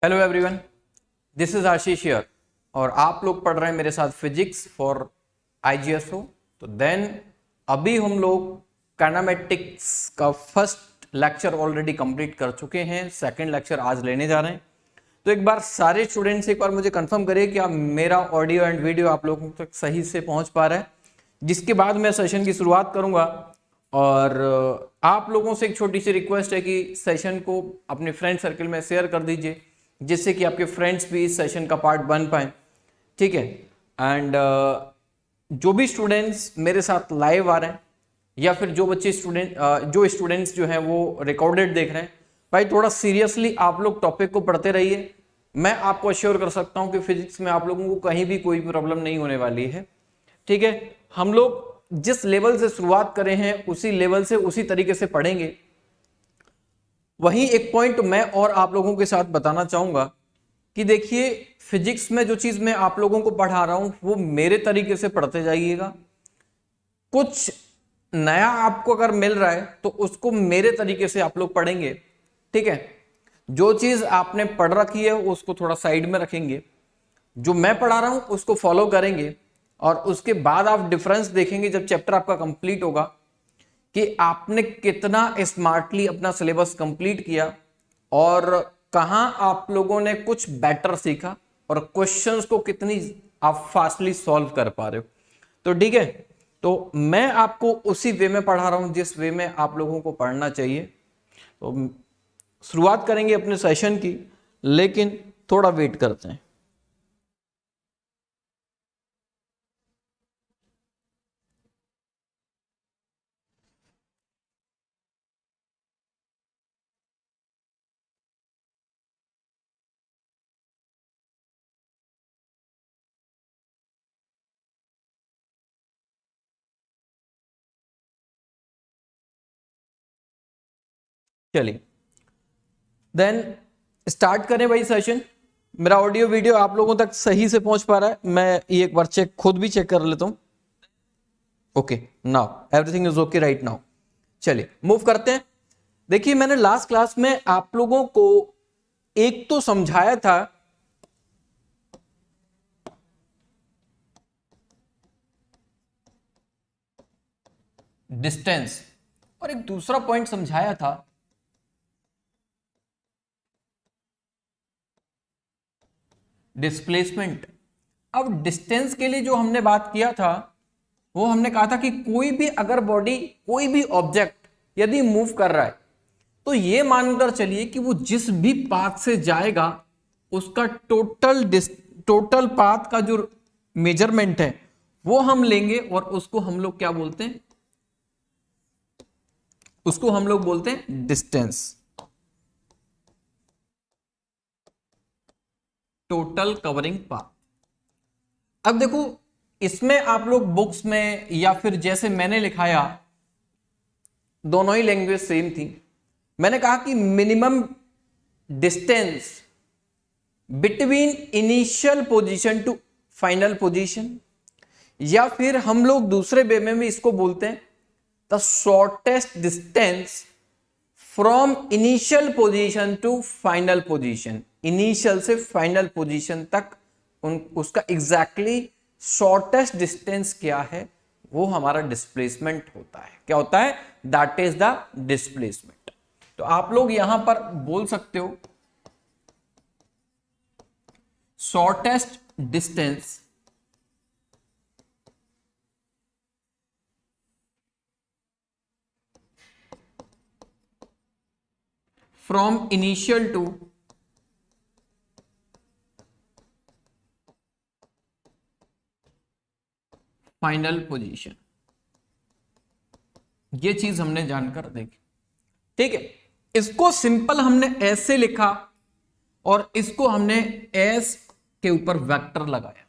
Hello everyone, this is Ashish here और आप लोग पढ़ रहे हैं मेरे साथ फिजिक्स फॉर आईजीएसओ। तो देन अभी हम लोग काइनेमेटिक्स का फर्स्ट लेक्चर ऑलरेडी कंप्लीट कर चुके हैं, सेकंड लेक्चर आज लेने जा रहे हैं। तो एक बार सारे स्टूडेंट्स एक बार मुझे कंफर्म करिए कि आप मेरा ऑडियो एंड वीडियो आप लोगों तक सही से पहुंच पा रहा है, जिसके बाद मैं सेशन की शुरुआत करूंगा। और आप लोगों से एक छोटी सी रिक्वेस्ट है कि सेशन को अपने फ्रेंड सर्कल में शेयर कर दीजिए, जिससे कि आपके फ्रेंड्स भी इस सेशन का पार्ट बन पाए। ठीक है। एंड जो भी स्टूडेंट्स मेरे साथ लाइव आ रहे हैं या फिर जो बच्चे स्टूडेंट्स जो हैं वो रिकॉर्डेड देख रहे हैं, भाई थोड़ा सीरियसली आप लोग टॉपिक को पढ़ते रहिए। मैं आपको अश्योर कर सकता हूं कि फिजिक्स में आप लोगों को कहीं भी कोई प्रॉब्लम नहीं होने वाली है। ठीक है। हम लोग जिस लेवल से शुरुआत करें हैं उसी लेवल से उसी तरीके से पढ़ेंगे। वहीं एक पॉइंट मैं और आप लोगों के साथ बताना चाहूंगा कि देखिए, फिजिक्स में जो चीज मैं आप लोगों को पढ़ा रहा हूं वो मेरे तरीके से पढ़ते जाइएगा। कुछ नया आपको अगर मिल रहा है तो उसको मेरे तरीके से आप लोग पढ़ेंगे। ठीक है। जो चीज आपने पढ़ रखी है उसको थोड़ा साइड में रखेंगे, जो मैं पढ़ा रहा हूं उसको फॉलो करेंगे, और उसके बाद आप डिफरेंस देखेंगे जब चैप्टर आपका कंप्लीट होगा कि आपने कितना स्मार्टली अपना सिलेबस कंप्लीट किया और कहां आप लोगों ने कुछ बेटर सीखा और क्वेश्चंस को कितनी आप फास्टली सॉल्व कर पा रहे हो। तो ठीक है, तो मैं आपको उसी वे में पढ़ा रहा हूं जिस वे में आप लोगों को पढ़ना चाहिए। तो शुरुआत करेंगे अपने सेशन की, लेकिन थोड़ा वेट करते हैं। चलिए देन स्टार्ट करें भाई सेशन। मेरा ऑडियो वीडियो आप लोगों तक सही से पहुंच पा रहा है? मैं ये एक बार खुद भी चेक कर लेता हूं। Okay, now everything is okay right now. चलिए मूव करते हैं। देखिए, मैंने लास्ट क्लास में आप लोगों को एक तो समझाया था डिस्टेंस, और एक दूसरा पॉइंट समझाया था डिस्प्लेसमेंट। अब डिस्टेंस के लिए जो हमने बात किया था वो हमने कहा था कि कोई भी अगर बॉडी, कोई भी ऑब्जेक्ट यदि मूव कर रहा है तो ये मानकर चलिए कि वो जिस भी पाथ से जाएगा उसका टोटल पाथ का जो मेजरमेंट है वो हम लेंगे, और उसको हम लोग क्या बोलते हैं? उसको हम लोग बोलते हैं डिस्टेंस, टोटल कवरिंग पाथ। अब देखो, इसमें आप लोग बुक्स में या फिर जैसे मैंने लिखाया, दोनों ही लैंग्वेज सेम थी। मैंने कहा कि minimum distance between initial position to final position, या फिर हम लोग दूसरे वे में भी इसको बोलते हैं the shortest distance from initial position to final position. Initial से फाइनल पोजीशन तक उसका एग्जैक्टली शॉर्टेस्ट डिस्टेंस क्या है, वो हमारा डिस्प्लेसमेंट होता है। क्या होता है? That is the displacement. तो आप लोग यहां पर बोल सकते हो shortest distance from initial to final position. ये चीज हमने जानकर देखी। ठीक है, इसको सिंपल हमने ऐसे लिखा और इसको हमने एस के ऊपर वेक्टर लगाया।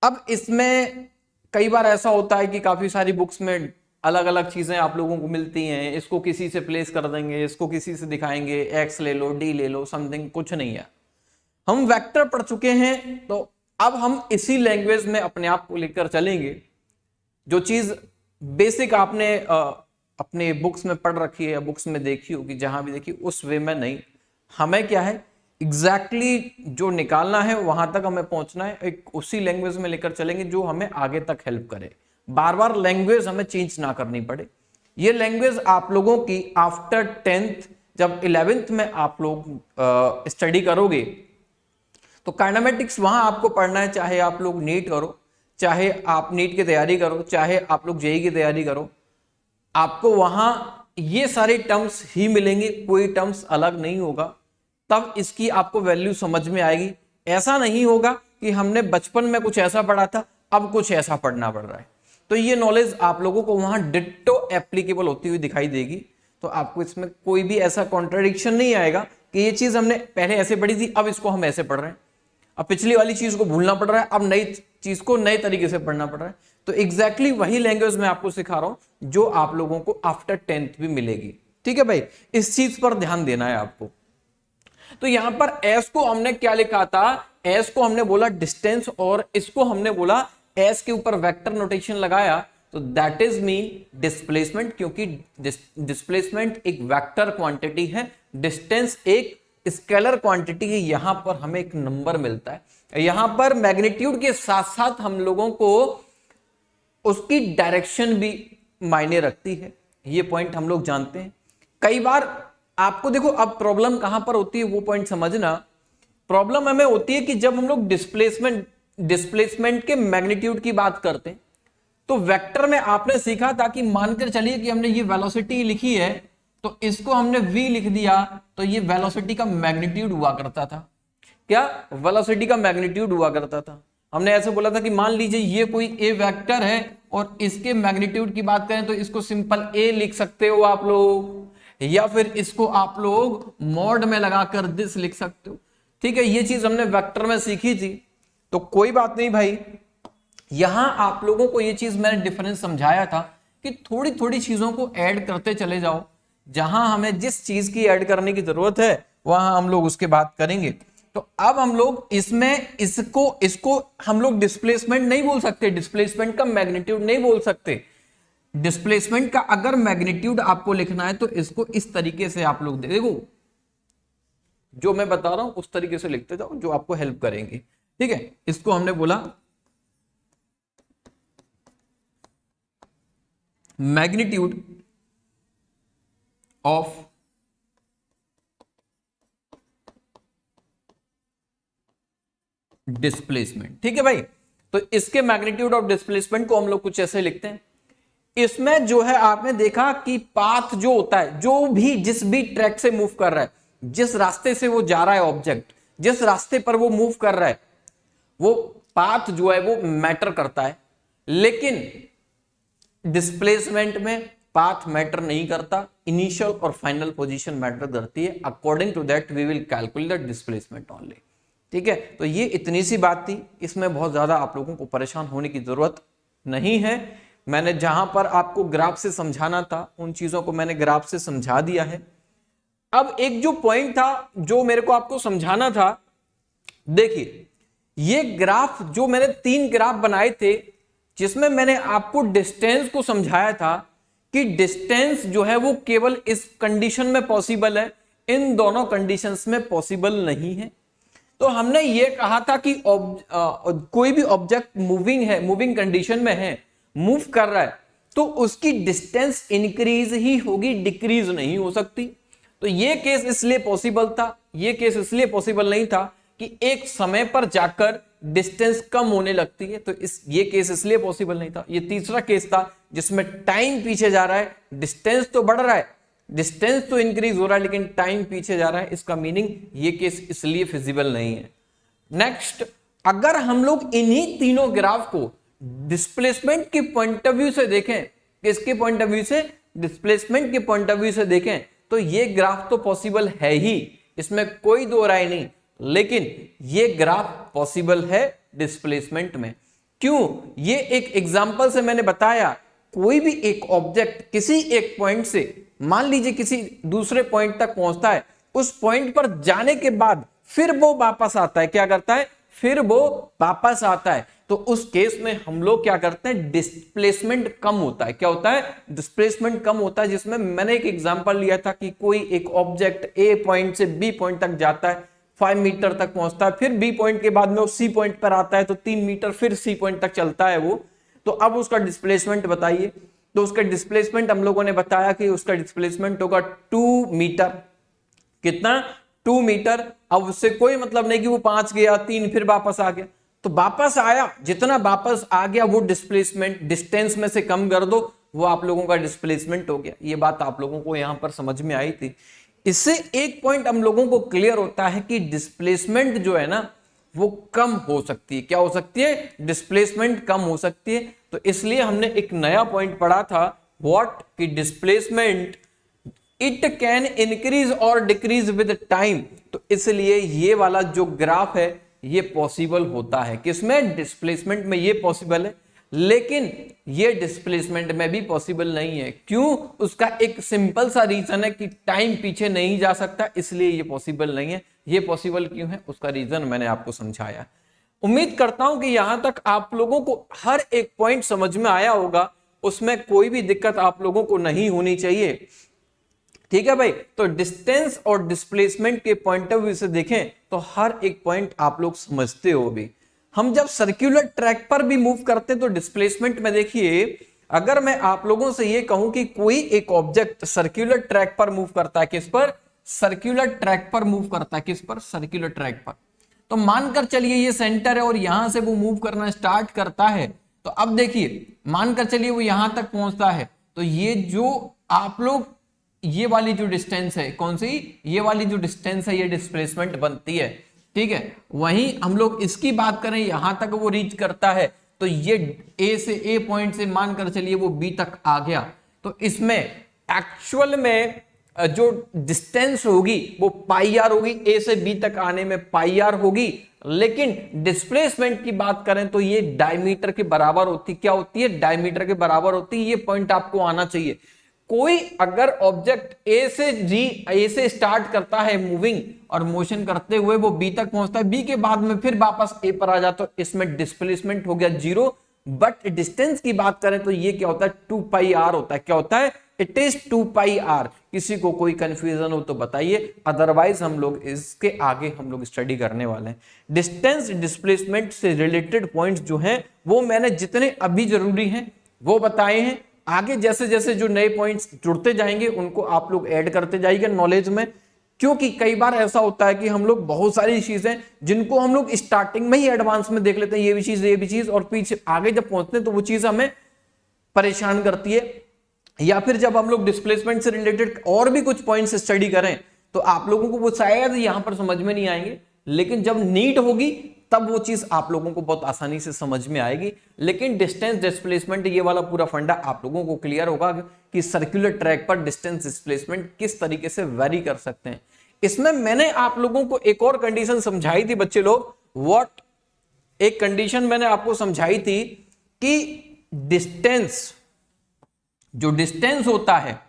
अब इसमें कई बार ऐसा होता है कि काफी सारी बुक्स में अलग अलग चीजें आप लोगों को मिलती हैं, इसको किसी से प्लेस कर देंगे, इसको किसी से दिखाएंगे, एक्स ले लो, डी ले लो, समथिंग। कुछ नहीं है, हम वेक्टर पढ़ चुके हैं, तो अब हम इसी लैंग्वेज में अपने आप को लेकर चलेंगे। जो चीज बेसिक आपने अपने बुक्स में पढ़ रखी है या बुक्स में देखी होगी, जहां भी देखी, उस वे में नहीं। हमें क्या है एग्जैक्टली जो निकालना है वहां तक हमें पहुंचना है, एक उसी लैंग्वेज में लेकर चलेंगे जो हमें आगे तक हेल्प करे, बार बार लैंग्वेज हमें चेंज ना करनी पड़े। ये लैंग्वेज आप लोगों की आफ्टर 10th, जब 11th में आप लोग स्टडी करोगे तो काइनेमेटिक्स वहां आपको पढ़ना है, चाहे आप लोग नीट करो, चाहे आप नीट की तैयारी करो, चाहे आप लोग जेईई की तैयारी करो, आपको वहां ये सारे टर्म्स ही मिलेंगे, कोई टर्म्स अलग नहीं होगा। तब इसकी आपको वैल्यू समझ में आएगी। ऐसा नहीं होगा कि हमने बचपन में कुछ ऐसा पढ़ा था अब कुछ ऐसा पढ़ना पड़ रहा है। तो ये नॉलेज आप लोगों को वहां डिट्टो एप्लीकेबल होती हुई दिखाई देगी। तो आपको इसमें कोई भी ऐसा कॉन्ट्रडिक्शन नहीं आएगा कि ये चीज हमने पहले ऐसे पढ़ी थी अब इसको हम ऐसे पढ़ रहे हैं, अब पिछली वाली चीज को भूलना पड़ रहा है, अब नई चीज को नए तरीके से पढ़ना पड़ रहा है। तो एग्जैक्टली वही लैंग्वेज मैं आपको सिखा रहा हूं जो आप लोगों को आफ्टर 10th भी मिलेगी। ठीक है भाई, इस चीज पर ध्यान देना है आपको। तो यहां पर एस को हमने क्या लिखा था, एस को हमने बोला डिस्टेंस और इसको हमने बोला एस के ऊपर वेक्टर नोटेशन लगाया तो दैट इज मीन डिस्प्लेसमेंट, क्योंकि डिस्प्लेसमेंट एक वेक्टर क्वांटिटी है, डिस्टेंस एक स्केलर क्वांटिटी है। यहां पर हमें एक नंबर मिलता है, यहां पर मैग्नीट्यूड के साथ साथ हम लोगों को उसकी डायरेक्शन भी मायने रखती है, ये पॉइंट हम लोग जानते हैं। कई बार आपको देखो, अब प्रॉब्लम कहां पर होती है वो पॉइंट समझना। प्रॉब्लम हमें होती है कि जब हम लोग डिस्प्लेसमेंट के मैग्नीट्यूड की बात करते हैं तो वेक्टर में आपने सीखा था कि मानकर चलिए कि हमने ये वेलोसिटी लिखी है तो इसको हमने v लिख दिया तो ये वेलोसिटी का मैग्नीट्यूड हुआ करता था। क्या वेलोसिटी का मैग्नीट्यूड हुआ करता था। हमने ऐसे बोला था कि मान लीजिए ये कोई a वेक्टर है और इसके मैग्नीट्यूड की बात करें तो इसको सिंपल a लिख सकते हो आप लोग, या फिर इसको आप लोग मॉड में लगाकर दिस लिख सकते हो। ठीक है, ये चीज हमने वेक्टर में सीखी थी। तो कोई बात नहीं भाई, यहां आप लोगों को ये चीज मैंने डिफरेंस समझाया था कि थोड़ी थोड़ी चीजों को ऐड करते चले जाओ, जहां हमें जिस चीज की ऐड करने की जरूरत है वहां हम लोग उसके बात करेंगे। तो अब हम लोग इसमें इसको हम लोग डिस्प्लेसमेंट नहीं बोल सकते, डिस्प्लेसमेंट का मैग्नीट्यूड नहीं बोल सकते। डिस्प्लेसमेंट का अगर मैग्नीट्यूड आपको लिखना है तो इसको इस तरीके से आप लोग देखो, जो मैं बता रहा हूं उस तरीके से लिखते जाओ जो आपको हेल्प करेंगे। ठीक है, इसको हमने बोला मैग्नीट्यूड ऑफ डिस्प्लेसमेंट। ठीक है भाई, तो इसके मैग्नीट्यूड ऑफ डिस्प्लेसमेंट को हम लोग कुछ ऐसे लिखते हैं। इसमें जो है आपने देखा कि पाथ जो होता है, जो भी जिस भी ट्रैक से मूव कर रहा है, जिस रास्ते से वो जा रहा है ऑब्जेक्ट, जिस रास्ते पर वो मूव कर रहा है, वो पाथ जो है वो मैटर करता है। लेकिन डिस्प्लेसमेंट में पाथ मैटर नहीं करता, इनिशियल और फाइनल पोजीशन मैटर करती है। According to that we will calculate the displacement only. ठीक है, तो ये इतनी सी बात थी, इसमें बहुत ज्यादा आप लोगों को परेशान होने की जरूरत नहीं है। मैंने जहां पर आपको ग्राफ से समझाना था उन चीजों को मैंने ग्राफ से समझा दिया है। अब एक जो पॉइंट था जो मेरे को आपको समझाना था, देखिए ये ग्राफ जो मैंने 3 ग्राफ बनाए थे जिसमें मैंने आपको डिस्टेंस को समझाया था कि डिस्टेंस जो है वो केवल इस कंडीशन में पॉसिबल है, इन दोनों कंडीशंस में पॉसिबल नहीं है। तो हमने ये कहा था कि कोई भी ऑब्जेक्ट मूविंग है, मूविंग कंडीशन में है, मूव कर रहा है, तो उसकी डिस्टेंस इंक्रीज ही होगी, डिक्रीज नहीं हो सकती। तो ये केस इसलिए पॉसिबल था, ये केस इसलिए पॉसिबल नहीं था कि एक समय पर जाकर डिस्टेंस कम होने लगती है, तो ये केस इसलिए पॉसिबल नहीं था। ये तीसरा केस था जिसमें टाइम पीछे जा रहा है, डिस्टेंस तो बढ़ रहा है, डिस्टेंस तो इंक्रीज हो रहा है लेकिन टाइम पीछे जा रहा है। इसका मीनिंग ये केस इसलिए फिजिबल नहीं है। नेक्स्ट, अगर हम लोग इन्हीं तीनों ग्राफ को डिस्प्लेसमेंट के पॉइंट ऑफ व्यू से देखें, किसके पॉइंट ऑफ व्यू से, डिस्प्लेसमेंट के पॉइंट ऑफ व्यू से देखें, तो ये ग्राफ तो पॉसिबल है ही, इसमें कोई दो राय नहीं। लेकिन ये ग्राफ पॉसिबल है डिस्प्लेसमेंट में। क्यों? ये एक एग्जांपल से मैंने बताया, कोई भी एक ऑब्जेक्ट किसी एक पॉइंट से मान लीजिए किसी दूसरे पॉइंट तक पहुंचता है, उस पॉइंट पर जाने के बाद फिर वो वापस आता है, क्या करता है, फिर वो वापस आता है। तो उस केस में हम लोग क्या करते हैं, डिस्प्लेसमेंट कम होता है। क्या होता है, डिस्प्लेसमेंट कम होता है। जिसमें मैंने एक एग्जांपल लिया था कि कोई एक ऑब्जेक्ट ए पॉइंट से बी पॉइंट तक जाता है, 5 मीटर तक पहुंचता है, फिर बी पॉइंट के बाद में वो सी पॉइंट पर आता है तो 3 मीटर फिर सी पॉइंट तक चलता है वो। तो अब उसका डिस्प्लेसमेंट बताइए। तो उसका डिस्प्लेसमेंट हम लोगों ने बताया कि उसका डिस्प्लेसमेंट होगा 2 मीटर। कितना? 2 मीटर। अब उससे कोई मतलब नहीं कि वो 5 गया 3 फिर वापस आ गया, तो वापस आया, जितना वापस आ गया वो डिस्प्लेसमेंट डिस्टेंस में से कम कर दो, वो आप लोगों का डिस्प्लेसमेंट हो गया। ये बात आप लोगों को यहां पर समझ में आई थी। इससे एक पॉइंट हम लोगों को क्लियर होता है कि डिस्प्लेसमेंट जो है ना वो कम हो सकती है। क्या हो सकती है? डिस्प्लेसमेंट कम हो सकती है। तो इसलिए हमने एक नया पॉइंट पढ़ा था, व्हाट, कि डिस्प्लेसमेंट इट कैन इंक्रीज और डिक्रीज विद टाइम। तो इसलिए ये वाला जो ग्राफ है ये पॉसिबल होता है। किसमें? डिस्प्लेसमेंट में ये पॉसिबल है, लेकिन ये डिस्प्लेसमेंट में भी पॉसिबल नहीं है। क्यों? उसका एक सिंपल सा रीजन है कि टाइम पीछे नहीं जा सकता, इसलिए ये पॉसिबल नहीं है। ये पॉसिबल क्यों है उसका रीजन मैंने आपको समझाया। उम्मीद करता हूं कि यहां तक आप लोगों को हर एक पॉइंट समझ में आया होगा, उसमें कोई भी दिक्कत आप लोगों को नहीं होनी चाहिए। ठीक है भाई। तो डिस्टेंस और डिस्प्लेसमेंट के पॉइंट ऑफ व्यू से देखें तो हर एक पॉइंट आप लोग समझते हो भी। हम जब सर्कुलर ट्रैक पर भी मूव करते हैं तो डिस्प्लेसमेंट में देखिए, अगर मैं आप लोगों से ये कहूं कि कोई एक ऑब्जेक्ट सर्कुलर ट्रैक पर मूव करता है, किस पर? सर्कुलर ट्रैक पर मूव करता है। किस पर? सर्कुलर ट्रैक पर। तो मानकर चलिए ये सेंटर है और यहां से वो मूव करना स्टार्ट करता है। तो अब देखिए, मानकर चलिए वो यहां तक पहुंचता है, तो ये जो आप लोग ये वाली जो डिस्टेंस है, कौन सी? ये वाली जो डिस्टेंस है ये डिस्प्लेसमेंट बनती है। ठीक है। वहीं हम लोग इसकी बात करें, यहां तक वो रीच करता है, तो ये ए से, ए पॉइंट से मानकर चलिए वो बी तक आ गया। तो इसमें एक्चुअल में जो डिस्टेंस होगी वो पाई आर होगी, ए से बी तक आने में पाई आर होगी। लेकिन डिस्प्लेसमेंट की बात करें तो ये डायमीटर के बराबर होती। क्या होती है? डायमीटर के बराबर होती है। ये पॉइंट आपको आना चाहिए। कोई अगर ऑब्जेक्ट ए से स्टार्ट करता है मूविंग और मोशन करते हुए वो बी तक पहुंचता है, बी के बाद में फिर वापस ए पर आ जाता, तो इसमें डिस्प्लेसमेंट हो गया 0। बट डिस्टेंस की बात करें तो ये क्या होता है? 2 पाई आर होता है। क्या होता है? It is 2 pi r. किसी को कोई कंफ्यूजन हो तो बताइए, अदरवाइज हम लोग इसके आगे हम लोग स्टडी करने वाले हैं। डिस्टेंस डिस्प्लेसमेंट से रिलेटेड पॉइंट्स जो हैं वो मैंने जितने अभी जरूरी हैं वो बताए हैं। आगे जैसे जैसे जो नए पॉइंट्स जुड़ते जाएंगे उनको आप लोग ऐड करते जाइए नॉलेज में। क्योंकि कई बार ऐसा होता है कि हम लोग बहुत सारी चीजें जिनको हम लोग स्टार्टिंग में ही एडवांस में देख लेते हैं, ये भी चीज, और पीछे आगे जब पहुंचते हैं तो वो चीज हमें परेशान करती है। या फिर जब हम लोग डिस्प्लेसमेंट से रिलेटेड और भी कुछ पॉइंट्स स्टडी करें तो आप लोगों को वो शायद यहां पर समझ में नहीं आएंगे, लेकिन जब नीड होगी तब वो चीज आप लोगों को बहुत आसानी से समझ में आएगी। लेकिन डिस्टेंस डिस्प्लेसमेंट ये वाला पूरा फंडा आप लोगों को क्लियर होगा कि सर्कुलर ट्रैक पर डिस्टेंस डिस्प्लेसमेंट किस तरीके से वेरी कर सकते हैं। इसमें मैंने आप लोगों को एक और कंडीशन समझाई थी बच्चे लोग। व्हाट? एक कंडीशन मैंने आपको समझाई थी कि डिस्टेंस, जो डिस्टेंस होता है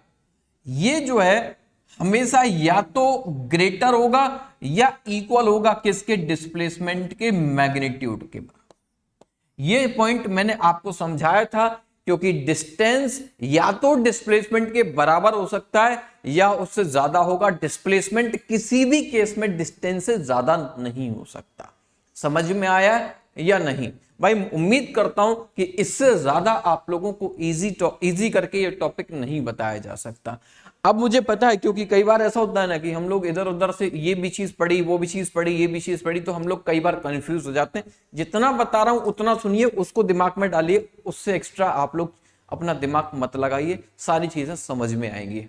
ये जो है हमेशा या तो ग्रेटर होगा या इक्वल होगा किसके? डिस्प्लेसमेंट के मैग्नीट्यूड के बराबर। ये पॉइंट मैंने आपको समझाया था, क्योंकि डिस्टेंस या तो डिस्प्लेसमेंट के बराबर हो सकता है या उससे ज्यादा होगा। डिस्प्लेसमेंट किसी भी केस में डिस्टेंस से ज्यादा नहीं हो सकता। समझ में आया या नहीं भाई? उम्मीद करता हूं कि इससे ज्यादा आप लोगों को इजी करके ये टॉपिक नहीं बताया जा सकता। अब मुझे पता है, क्योंकि कई बार ऐसा होता है ना कि हम लोग इधर उधर से ये भी चीज पढ़ी, वो भी चीज पढ़ी, ये भी चीज पढ़ी, तो हम लोग कई बार कंफ्यूज हो जाते हैं। जितना बता रहा हूं उतना सुनिए, उसको दिमाग में डालिए, उससे एक्स्ट्रा आप लोग अपना दिमाग मत लगाइए, सारी चीजें समझ में आएंगी।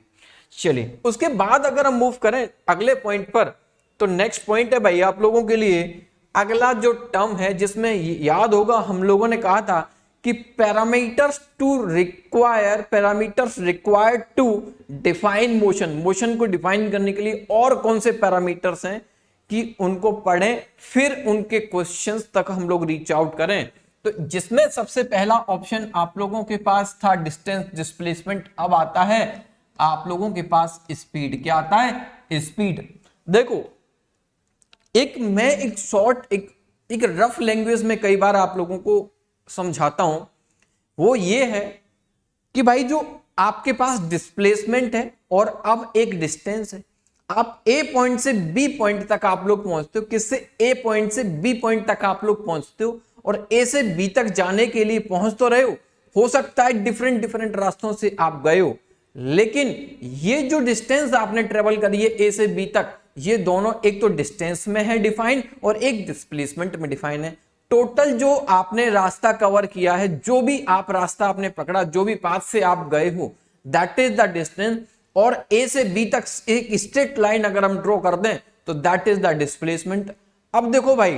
चलिए, उसके बाद अगर हम मूव करें अगले पॉइंट पर, तो नेक्स्ट पॉइंट है भाई आप लोगों के लिए अगला जो टर्म है, जिसमें याद होगा हम लोगों ने कहा था कि parameters required to define motion. Motion को डिफाइन करने के लिए और कौन से पैरामीटर्स हैं कि उनको पढ़ें, फिर उनके क्वेश्चंस तक हम लोग रीच आउट करें। तो जिसमें सबसे पहला ऑप्शन आप लोगों के पास था डिस्टेंस डिस्प्लेसमेंट। अब आता है आप लोगों के पास स्पीड। क्या आता है? स्पीड। देखो, मैं एक शॉर्ट एक रफ लैंग्वेज में कई बार आप लोगों को समझाता हूं, वो ये है कि भाई जो आपके पास डिस्प्लेसमेंट है और अब एक डिस्टेंस है, आप ए पॉइंट से बी पॉइंट तक आप लोग पहुंचते हो, किससे, ए पॉइंट से बी पॉइंट तक आप लोग पहुंचते हो, और ए से बी तक जाने के लिए पहुंच तो रहे हो सकता है डिफरेंट डिफरेंट रास्तों से आप गए हो, लेकिन ये जो डिस्टेंस आपने ट्रेवल करी है ए से बी तक, ये दोनों एक तो डिस्टेंस में है डिफाइन और एक डिस्प्लेसमेंट में डिफाइन है। टोटल जो आपने रास्ता कवर किया है, जो भी आप रास्ता आपने पकड़ा, जो भी पाथ से आप गए हो, दैट इज द डिस्टेंस। और ए से बी तक एक स्ट्रेट लाइन अगर हम ड्रॉ कर दें तो दैट इज द डिस्प्लेसमेंट। अब देखो भाई,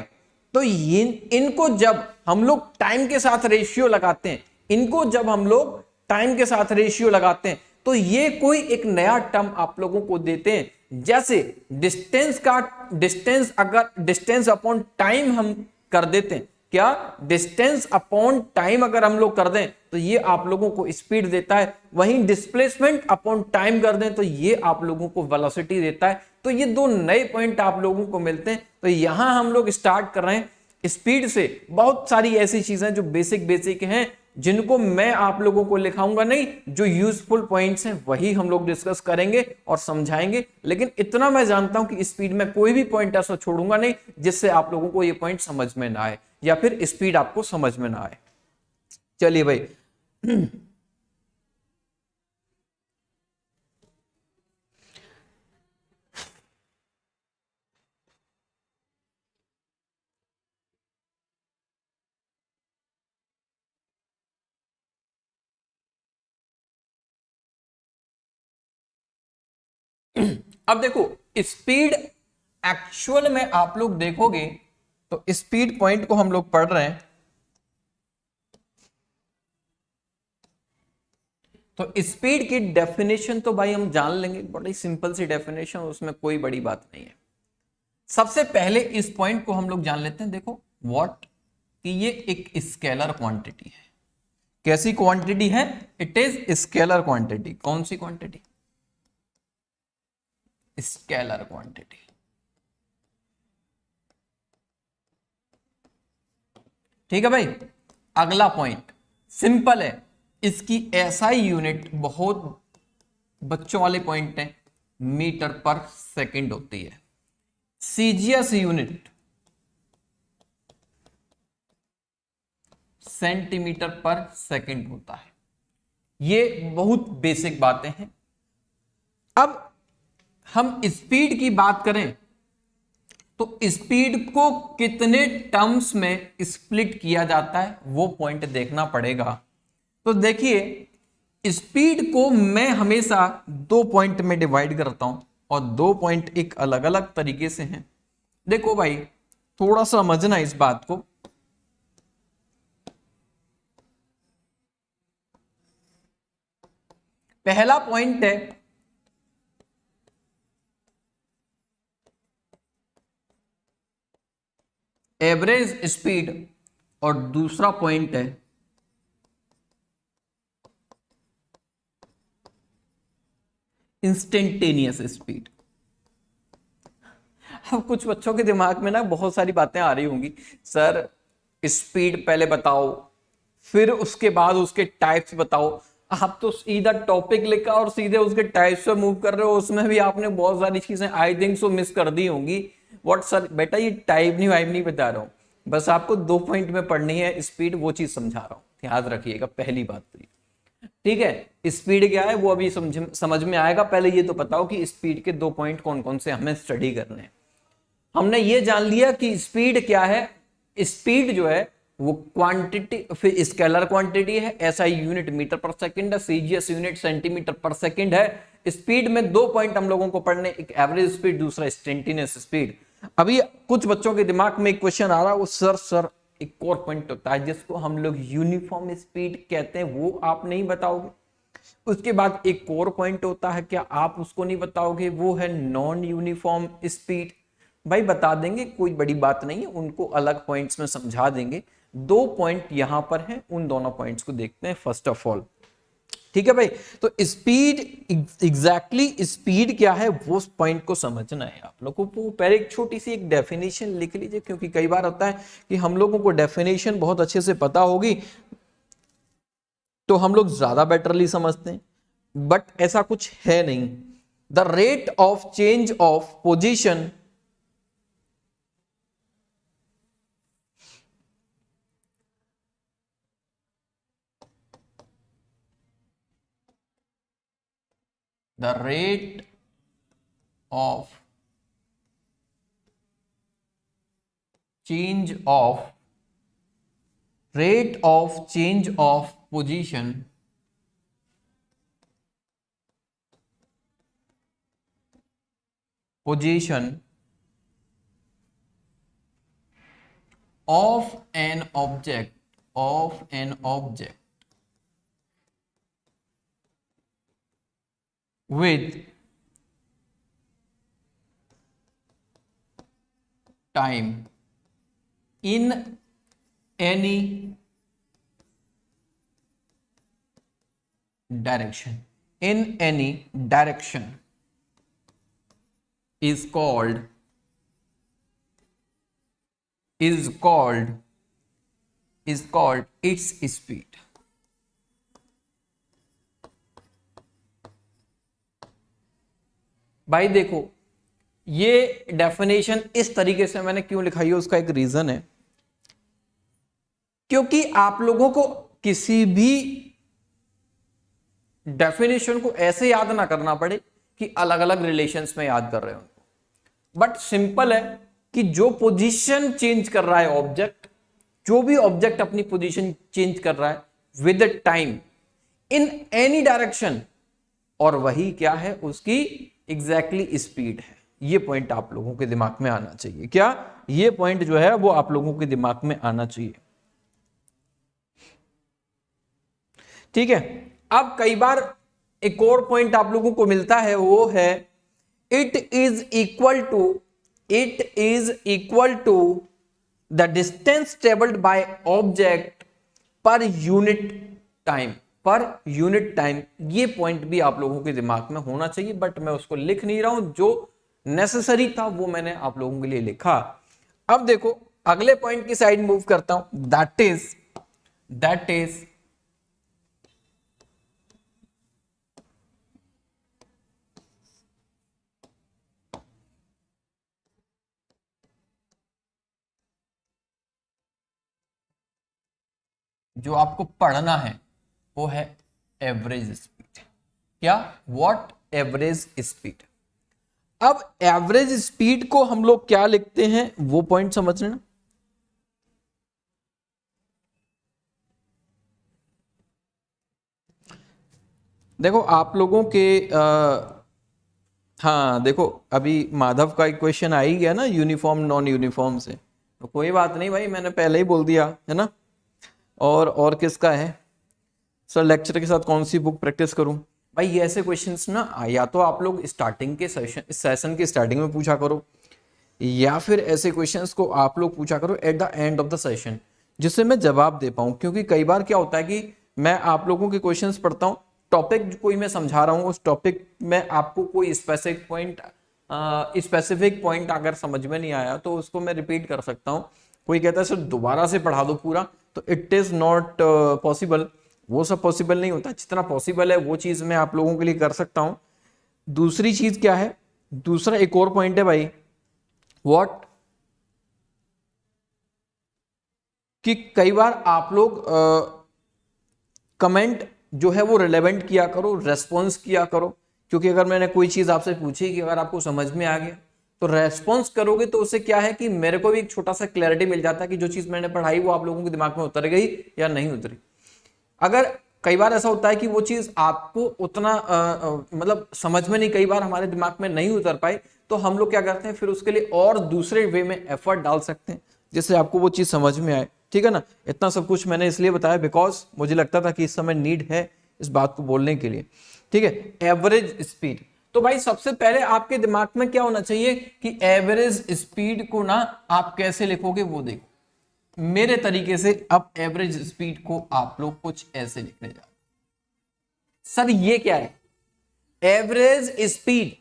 तो इनको जब हम लोग टाइम के साथ रेशियो लगाते हैं, इनको जब हम लोग टाइम के साथ रेशियो लगाते हैं, तो ये कोई एक नया टर्म आप लोगों को देते हैं। जैसे डिस्टेंस अगर डिस्टेंस अपॉन टाइम हम कर देते हैं, क्या डिस्टेंस अपॉन टाइम अगर हम लोग कर दें तो ये आप लोगों को स्पीड देता है, वहीं डिस्प्लेसमेंट अपॉन टाइम कर दें तो ये आप लोगों को वेलोसिटी देता है। तो ये दो नए पॉइंट आप लोगों को मिलते हैं। तो यहां हम लोग स्टार्ट कर रहे हैं स्पीड से। बहुत सारी ऐसी चीजें जो बेसिक हैं, जिनको मैं आप लोगों को लिखाऊंगा नहीं, जो यूजफुल पॉइंट्स हैं वही हम लोग डिस्कस करेंगे और समझाएंगे। लेकिन इतना मैं जानता हूं कि स्पीड में कोई भी पॉइंट ऐसा छोड़ूंगा नहीं जिससे आप लोगों को ये पॉइंट समझ में ना आए या फिर स्पीड आपको समझ में ना आए। चलिए भाई, अब देखो स्पीड एक्चुअल में आप लोग देखोगे तो स्पीड पॉइंट को हम लोग पढ़ रहे हैं, तो स्पीड की डेफिनेशन तो भाई हम जान लेंगे, बड़ी सिंपल सी डेफिनेशन, उसमें कोई बड़ी बात नहीं है। सबसे पहले इस पॉइंट को हम लोग जान लेते हैं। देखो व्हाट, कि ये एक स्केलर क्वांटिटी है। कैसी क्वांटिटी है? It is scalar quantity. कौन सी क्वांटिटी? Scalar quantity. ठीक है भाई। अगला पॉइंट सिंपल है, इसकी एसआई यूनिट बहुत बच्चों वाले पॉइंट है, मीटर पर सेकंड होती है। सीजीएस यूनिट सेंटीमीटर पर सेकंड होता है। ये बहुत बेसिक बातें हैं। अब हम स्पीड की बात करें तो स्पीड को कितने टर्म्स में स्प्लिट किया जाता है वो पॉइंट देखना पड़ेगा। तो देखिए स्पीड को मैं हमेशा दो पॉइंट में डिवाइड करता हूं और दो पॉइंट एक अलग अलग तरीके से हैं। देखो भाई थोड़ा सा समझना इस बात को। पहला पॉइंट है एवरेज स्पीड और दूसरा पॉइंट है इंस्टेंटेनियस स्पीड। अब कुछ बच्चों के दिमाग में ना बहुत सारी बातें आ रही होंगी, सर स्पीड पहले बताओ फिर उसके बाद उसके टाइप्स बताओ। आप तो सीधा टॉपिक लिखा और सीधे उसके टाइप्स पे मूव कर रहे हो, उसमें भी आपने बहुत सारी चीजें आई थिंक सो मिस कर दी होंगी। व्हाट सर, बेटा ये टाइप नहीं वाइप नहीं बता रहा हूं, बस आपको दो पॉइंट में पढ़नी है स्पीड, वो चीज समझा रहा हूं, याद रखिएगा पहली बात तो। ठीक है, स्पीड क्या है वो अभी समझ में आएगा। पहले ये तो बताओ कि स्पीड के दो पॉइंट कौन कौन से हमें स्टडी करने हैं। हमने ये जान लिया कि स्पीड क्या है। स्पीड जो है वो क्वांटिटी, फिर स्केलर क्वांटिटी है, एसआई यूनिट मीटर पर सेकंड है, सीजीएस यूनिट सेंटीमीटर पर सेकंड है। स्पीड में दो पॉइंट हम लोगों को पढ़ने, एक एवरेज स्पीड, दूसरा इंस्टेंटेनियस स्पीड। अभी कुछ बच्चों के दिमाग में एक क्वेश्चन आ रहा है, वो सर एक और पॉइंट होता है जिसको हम लोग यूनिफॉर्म स्पीड कहते हैं, वो आप नहीं बताओगे। उसके बाद एक और पॉइंट होता है, क्या आप उसको नहीं बताओगे? वो है नॉन यूनिफॉर्म स्पीड। भाई बता देंगे, कोई बड़ी बात नहीं है, उनको अलग पॉइंट्स में समझा देंगे। दो पॉइंट यहां पर हैं, उन दोनों पॉइंट्स को देखते हैं फर्स्ट ऑफ ऑल। ठीक है भाई, तो स्पीड एग्जैक्टली स्पीड क्या है वो पॉइंट को समझना है आप लोगों को। पहले एक छोटी सी एक डेफिनेशन लिख लीजिए, क्योंकि कई बार होता है कि हम लोगों को डेफिनेशन बहुत अच्छे से पता होगी तो हम लोग ज्यादा बेटरली समझते हैं, बट ऐसा कुछ है नहीं। The rate of change of position the rate of change of position of an object with time in any direction is called its speed. भाई देखो, ये डेफिनेशन इस तरीके से मैंने क्यों लिखाई है, उसका एक रीजन है, क्योंकि आप लोगों को किसी भी डेफिनेशन को ऐसे याद ना करना पड़े कि अलग अलग रिलेशंस में याद कर रहे हो उनको, बट सिंपल है कि जो पोजीशन चेंज कर रहा है ऑब्जेक्ट, जो भी ऑब्जेक्ट अपनी पोजीशन चेंज कर रहा है with time in any direction, और वही क्या है, उसकी एग्जैक्टली स्पीड है। ये पॉइंट आप लोगों के दिमाग में आना चाहिए। क्या ये पॉइंट जो है वो आप लोगों के दिमाग में आना चाहिए, ठीक है। अब कई बार एक और पॉइंट आप लोगों को मिलता है, वो है it is equal to the distance travelled by object per unit time. ये पॉइंट भी आप लोगों के दिमाग में होना चाहिए, बट मैं उसको लिख नहीं रहा हूं, जो नेसेसरी था वो मैंने आप लोगों के लिए लिखा। अब देखो अगले पॉइंट की साइड मूव करता हूं, दैट इज जो आपको पढ़ना है वो है एवरेज स्पीड। क्या? व्हाट? Average speed. अब एवरेज स्पीड को हम लोग क्या लिखते हैं वो पॉइंट समझ लेना। देखो आप लोगों के हाँ देखो, अभी माधव का एक क्वेश्चन आ ही गया ना यूनिफॉर्म नॉन यूनिफॉर्म से, तो कोई बात नहीं भाई, मैंने पहले ही बोल दिया है ना। और किसका है सर, लेक्चर के साथ कौन सी बुक प्रैक्टिस करूं? भाई ये ऐसे क्वेश्चंस ना या तो आप लोग स्टार्टिंग के सेशन के स्टार्टिंग में पूछा करो, या फिर ऐसे क्वेश्चंस को आप लोग पूछा करो at the end of the session, जिससे मैं जवाब दे पाऊं। क्योंकि कई बार क्या होता है कि मैं आप लोगों के क्वेश्चंस पढ़ता हूं, टॉपिक कोई मैं समझा रहा हूं, उस टॉपिक में आपको कोई स्पेसिफिक पॉइंट अगर समझ में नहीं आया तो उसको मैं रिपीट कर सकता हूं। कोई कहता है सर दोबारा से पढ़ा दो पूरा, तो इट इज नॉट पॉसिबल, वो सब पॉसिबल नहीं होता। जितना पॉसिबल है वो चीज मैं आप लोगों के लिए कर सकता हूं। दूसरी चीज क्या है, दूसरा एक और पॉइंट है भाई, व्हाट, कि कई बार आप लोग कमेंट जो है वो रिलेवेंट किया करो, रेस्पॉन्स किया करो। क्योंकि अगर मैंने कोई चीज आपसे पूछी कि अगर आपको समझ में आ गया तो रेस्पॉन्स करोगे, तो उससे क्या है कि मेरे को भी एक छोटा सा क्लैरिटी मिल जाता है कि जो चीज मैंने पढ़ाई वो आप लोगों के दिमाग में उतर गई या नहीं उतरी। अगर कई बार ऐसा होता है कि वो चीज आपको उतना मतलब समझ में नहीं, कई बार हमारे दिमाग में नहीं उतर पाई, तो हम लोग क्या करते हैं फिर उसके लिए और दूसरे वे में एफर्ट डाल सकते हैं जिससे आपको वो चीज समझ में आए। ठीक है ना। इतना सब कुछ मैंने इसलिए बताया बिकॉज मुझे लगता था कि इस समय नीड है इस बात को बोलने के लिए। ठीक है, एवरेज स्पीड। तो भाई सबसे पहले आपके दिमाग में क्या होना चाहिए कि एवरेज स्पीड को ना आप कैसे लिखोगे वो देखो। मेरे तरीके से अब एवरेज स्पीड को आप लोग कुछ ऐसे लिखने जा, सर ये क्या है एवरेज स्पीड?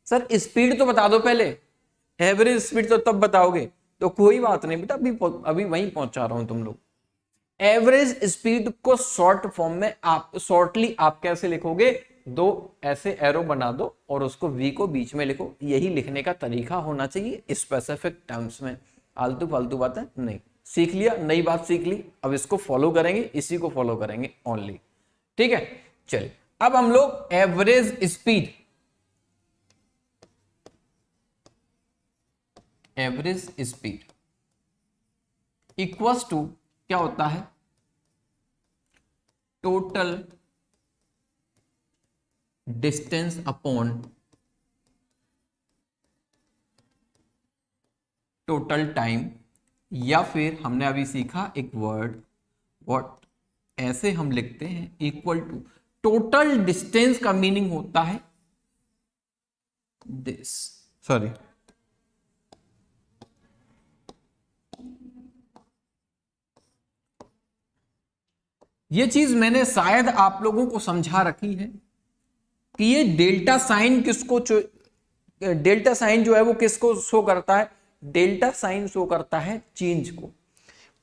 सर स्पीड तो बता दो पहले, एवरेज स्पीड तो तब बताओगे। तो कोई बात नहीं बेटा, अभी वहीं पहुंचा रहा हूं तुम लोग। एवरेज स्पीड को शॉर्ट फॉर्म में आप शॉर्टली आप कैसे लिखोगे दो ऐसे एरो बना दो और उसको वी को बीच में लिखो। यही लिखने का तरीका होना चाहिए स्पेसिफिक टर्म्स में, आलतू फालतू बातें नहीं। सीख लिया, नई बात सीख ली, अब इसको फॉलो करेंगे, इसी को फॉलो करेंगे ओनली। ठीक है, चलिए अब हम लोग average speed, average speed equals to क्या होता है, total distance upon total time, या फिर हमने अभी सीखा एक वर्ड व्हाट, ऐसे हम लिखते हैं इक्वल टू टोटल डिस्टेंस का मीनिंग होता है दिस, सॉरी ये चीज मैंने शायद आप लोगों को समझा रखी है कि ये डेल्टा साइन किसको, डेल्टा साइन जो है वो किसको शो करता है, डेल्टा साइन शो करता है चेंज को।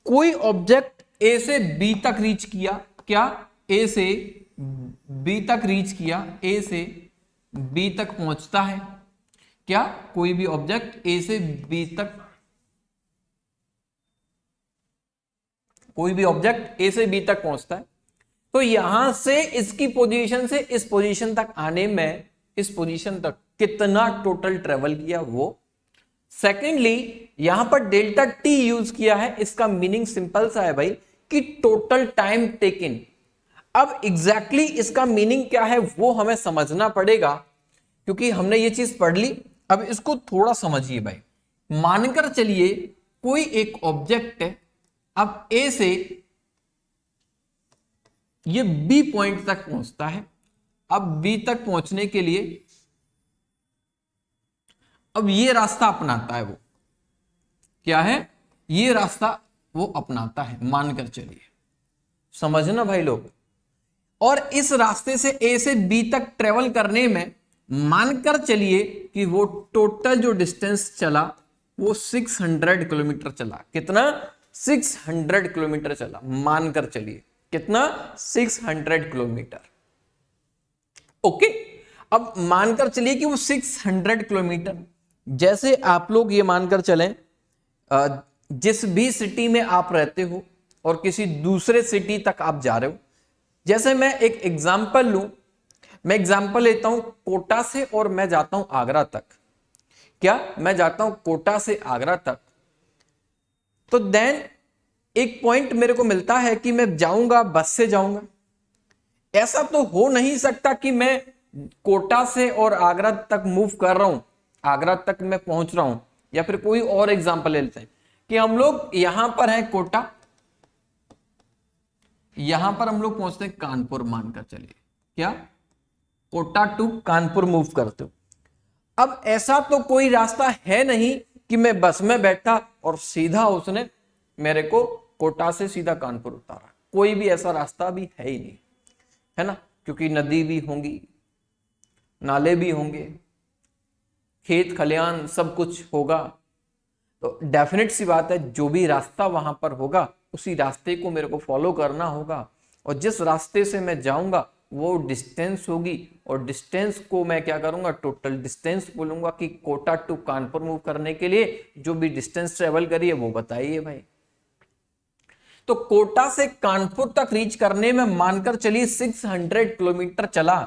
कोई ऑब्जेक्ट ए से बी तक रीच किया, क्या ए से बी तक रीच किया, ए से बी तक पहुंचता है, क्या कोई भी ऑब्जेक्ट ए से बी तक, कोई भी ऑब्जेक्ट ए से बी तक पहुंचता है, तो यहां से इसकी पोजीशन से इस पोजीशन तक आने में, इस पोजीशन तक कितना टोटल ट्रेवल किया वो। सेकेंडली यहां पर डेल्टा टी यूज किया है, इसका मीनिंग सिंपल सा है भाई कि टोटल टाइम टेकन। अब एग्जैक्टली इसका मीनिंग क्या है वो हमें समझना पड़ेगा, क्योंकि हमने ये चीज पढ़ ली। अब इसको थोड़ा समझिए भाई, मानकर चलिए कोई एक ऑब्जेक्ट है, अब ए से ये बी पॉइंट तक पहुंचता है। अब बी तक पहुंचने के लिए अब ये रास्ता अपनाता है, वो क्या है, ये रास्ता वो अपनाता है, मानकर चलिए, समझना भाई लोग। और इस रास्ते से ए से बी तक ट्रेवल करने में मानकर चलिए कि वो टोटल जो डिस्टेंस चला वो 600 किलोमीटर चला। कितना, 600 किलोमीटर चला, मानकर चलिए कितना, 600 किलोमीटर। ओके, अब मानकर चलिए कि वो 600 किलोमीटर, जैसे आप लोग ये मानकर चलें जिस भी सिटी में आप रहते हो और किसी दूसरे सिटी तक आप जा रहे हो, जैसे मैं एक एग्जांपल लूं, मैं एग्जांपल लेता हूं कोटा से और मैं जाता हूं आगरा तक, क्या मैं जाता हूं कोटा से आगरा तक, तो देन एक पॉइंट मेरे को मिलता है कि मैं जाऊंगा बस से जाऊंगा। ऐसा तो हो नहीं सकता कि मैं कोटा से और आगरा तक मूव कर रहा हूं, आगरा तक मैं पहुंच रहा हूं। या फिर कोई और एग्जांपल ले लेते हैं कि हम लोग यहां पर हैं कोटा, यहां पर हम लोग पहुंचते हैं कानपुर, मानकर चलिए क्या कोटा टू कानपुर मूव करते हो। अब ऐसा तो कोई रास्ता है नहीं कि मैं बस में बैठा और सीधा उसने मेरे को कोटा से सीधा कानपुर उतारा, कोई भी ऐसा रास्ता भी है ही नहीं, है ना, क्योंकि नदी भी होंगी, नाले भी होंगे, खेत खलियान सब कुछ होगा। तो डेफिनेट सी बात है जो भी रास्ता वहां पर होगा उसी रास्ते को मेरे को फॉलो करना होगा, और जिस रास्ते से मैं जाऊंगा वो डिस्टेंस होगी, और डिस्टेंस को मैं क्या करूंगा, टोटल डिस्टेंस बोलूंगा कि कोटा टू कानपुर मूव करने के लिए जो भी डिस्टेंस ट्रेवल करिए वो बताइए भाई। तो कोटा से कानपुर तक रीच करने में मानकर चलिए 600 किलोमीटर चला,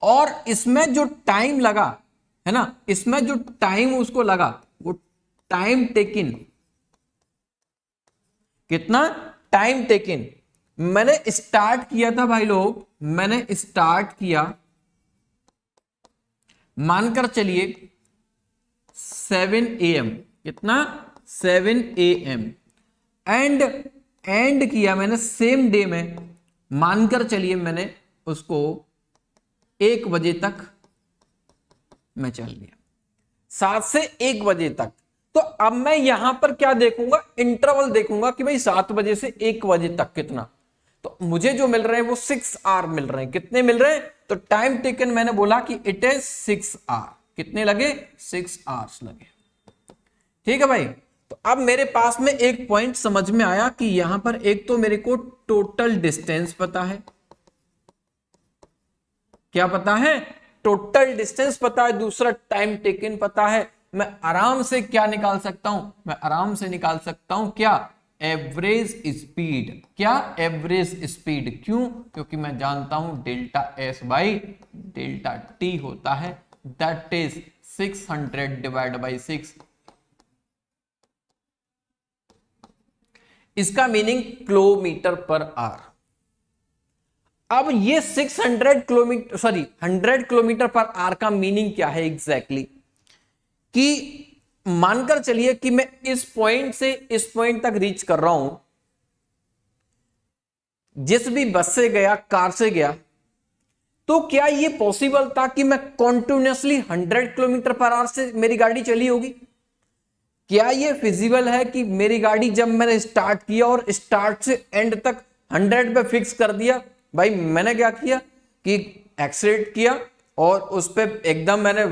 और इसमें जो टाइम लगा है ना, इसमें जो टाइम उसको लगा वो टाइम टेकिन, कितना टाइम टेकिन। मैंने स्टार्ट किया था भाई लोग, मैंने स्टार्ट किया मानकर चलिए 7 AM, कितना 7 AM, एंड किया मैंने सेम डे में, मानकर चलिए मैंने उसको 1 बजे तक मैं चल लिया, 7 से 1 बजे तक। तो अब मैं यहां पर क्या देखूंगा, इंटरवल देखूंगा कि भाई 7 बजे से 1 बजे तक कितना, तो मुझे जो मिल रहे हैं वो 6 आवर मिल रहे हैं। कितने मिल रहे हैं, तो टाइम टेकन मैंने बोला कि इट इज 6 आवर। कितने लगे, 6 आवर्स लगे। ठीक है भाई, तो अब मेरे पास में एक पॉइंट समझ में आया कि यहां पर एक तो मेरे को टोटल डिस्टेंस पता है, क्या पता है? टोटल डिस्टेंस पता है, दूसरा टाइम टेकन पता है। मैं आराम से क्या निकाल सकता हूं? मैं आराम से निकाल सकता हूं क्या? Average speed. क्या? Average speed. क्यों? क्योंकि मैं जानता हूं delta S by delta T होता है, दैट इज 600 डिवाइड बाई 6। इसका मीनिंग किलोमीटर पर आवर। अब ये 600 kilometre, sorry 100 kilometre per our का मीनिंग क्या है एग्जैक्टली कि मानकर चलिए कि मैं इस पॉइंट से इस पॉइंट तक रीच कर रहा हूं, जिस भी बस से गया, कार से गया, तो क्या ये पॉसिबल था कि मैं कॉन्टिन्यूसली 100 किलोमीटर पर आवर से मेरी गाड़ी चली होगी? क्या ये फिजिबल है कि मेरी गाड़ी जब मैंने स्टार्ट किया और स्टार्ट से एंड तक 100 पे फिक्स कर दिया? भाई मैंने क्या किया कि एक्सीलेरेट किया और उस पे एकदम मैंने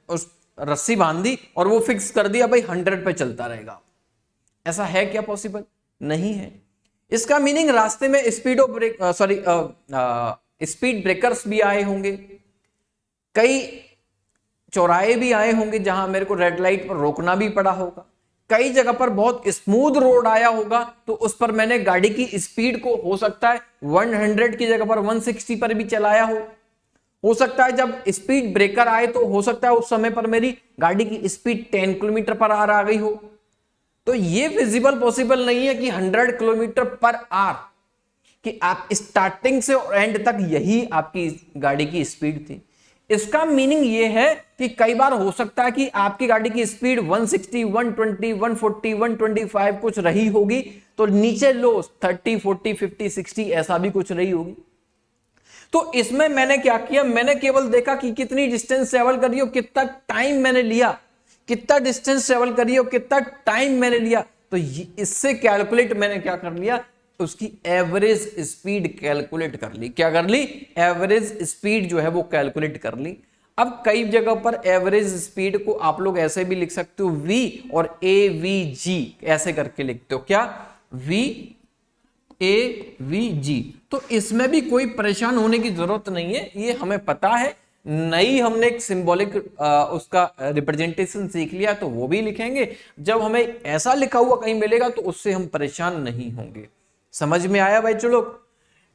उस रस्सी बांध दी और वो फिक्स कर दिया, भाई 100 पे चलता रहेगा। ऐसा है क्या पॉसिबल? नहीं है। इसका मीनिंग रास्ते में स्पीडो ब्रेक स्पीड ब्रेकर्स भी आए होंगे, कई चौराहे भी आए होंगे जहां मेरे को रेड लाइट पर रोकना भी पड़ा होगा, कई जगह पर बहुत स्मूथ रोड आया होगा तो उस पर मैंने गाड़ी की स्पीड को हो सकता है 100 की जगह पर 160 पर भी चलाया हो सकता है जब स्पीड ब्रेकर आए तो हो सकता है उस समय पर मेरी गाड़ी की स्पीड 10 किलोमीटर पर आवर आ गई हो। तो ये फिजिबल पॉसिबल नहीं है कि 100 किलोमीटर पर आवर कि आप स्टार्टिंग से और एंड तक यही आपकी गाड़ी की स्पीड थी। इसका मीनिंग ये है कि कई बार हो सकता है कि आपकी गाड़ी की स्पीड 160, 120, 140, 125 कुछ रही होगी, तो नीचे लो 30, 40, 50, 60 ऐसा भी कुछ रही होगी। तो इसमें मैंने क्या किया, मैंने केवल देखा कि कितनी डिस्टेंस ट्रेवल करी हो, कितना टाइम मैंने लिया, कितना डिस्टेंस ट्रेवल करी हो, कितना टाइम मैंने लिया, तो इससे कैलकुलेट मैंने क्या कर लिया, उसकी एवरेज स्पीड कैलकुलेट कर ली। क्या कर ली? एवरेज स्पीड जो है वो कैलकुलेट कर ली। अब कई जगह पर एवरेज स्पीड को आप लोग ऐसे भी लिख सकते हो, वी और ए वी जी ऐसे करके लिखते हो। क्या? वी ए वी जी। तो इसमें भी कोई परेशान होने की जरूरत नहीं है, ये हमें पता है। नई हमने एक सिंबॉलिक उसका रिप्रेजेंटेशन सीख लिया तो वो भी लिखेंगे। जब हमें ऐसा लिखा हुआ कहीं मिलेगा तो उससे हम परेशान नहीं होंगे। समझ में आया भाई चलो?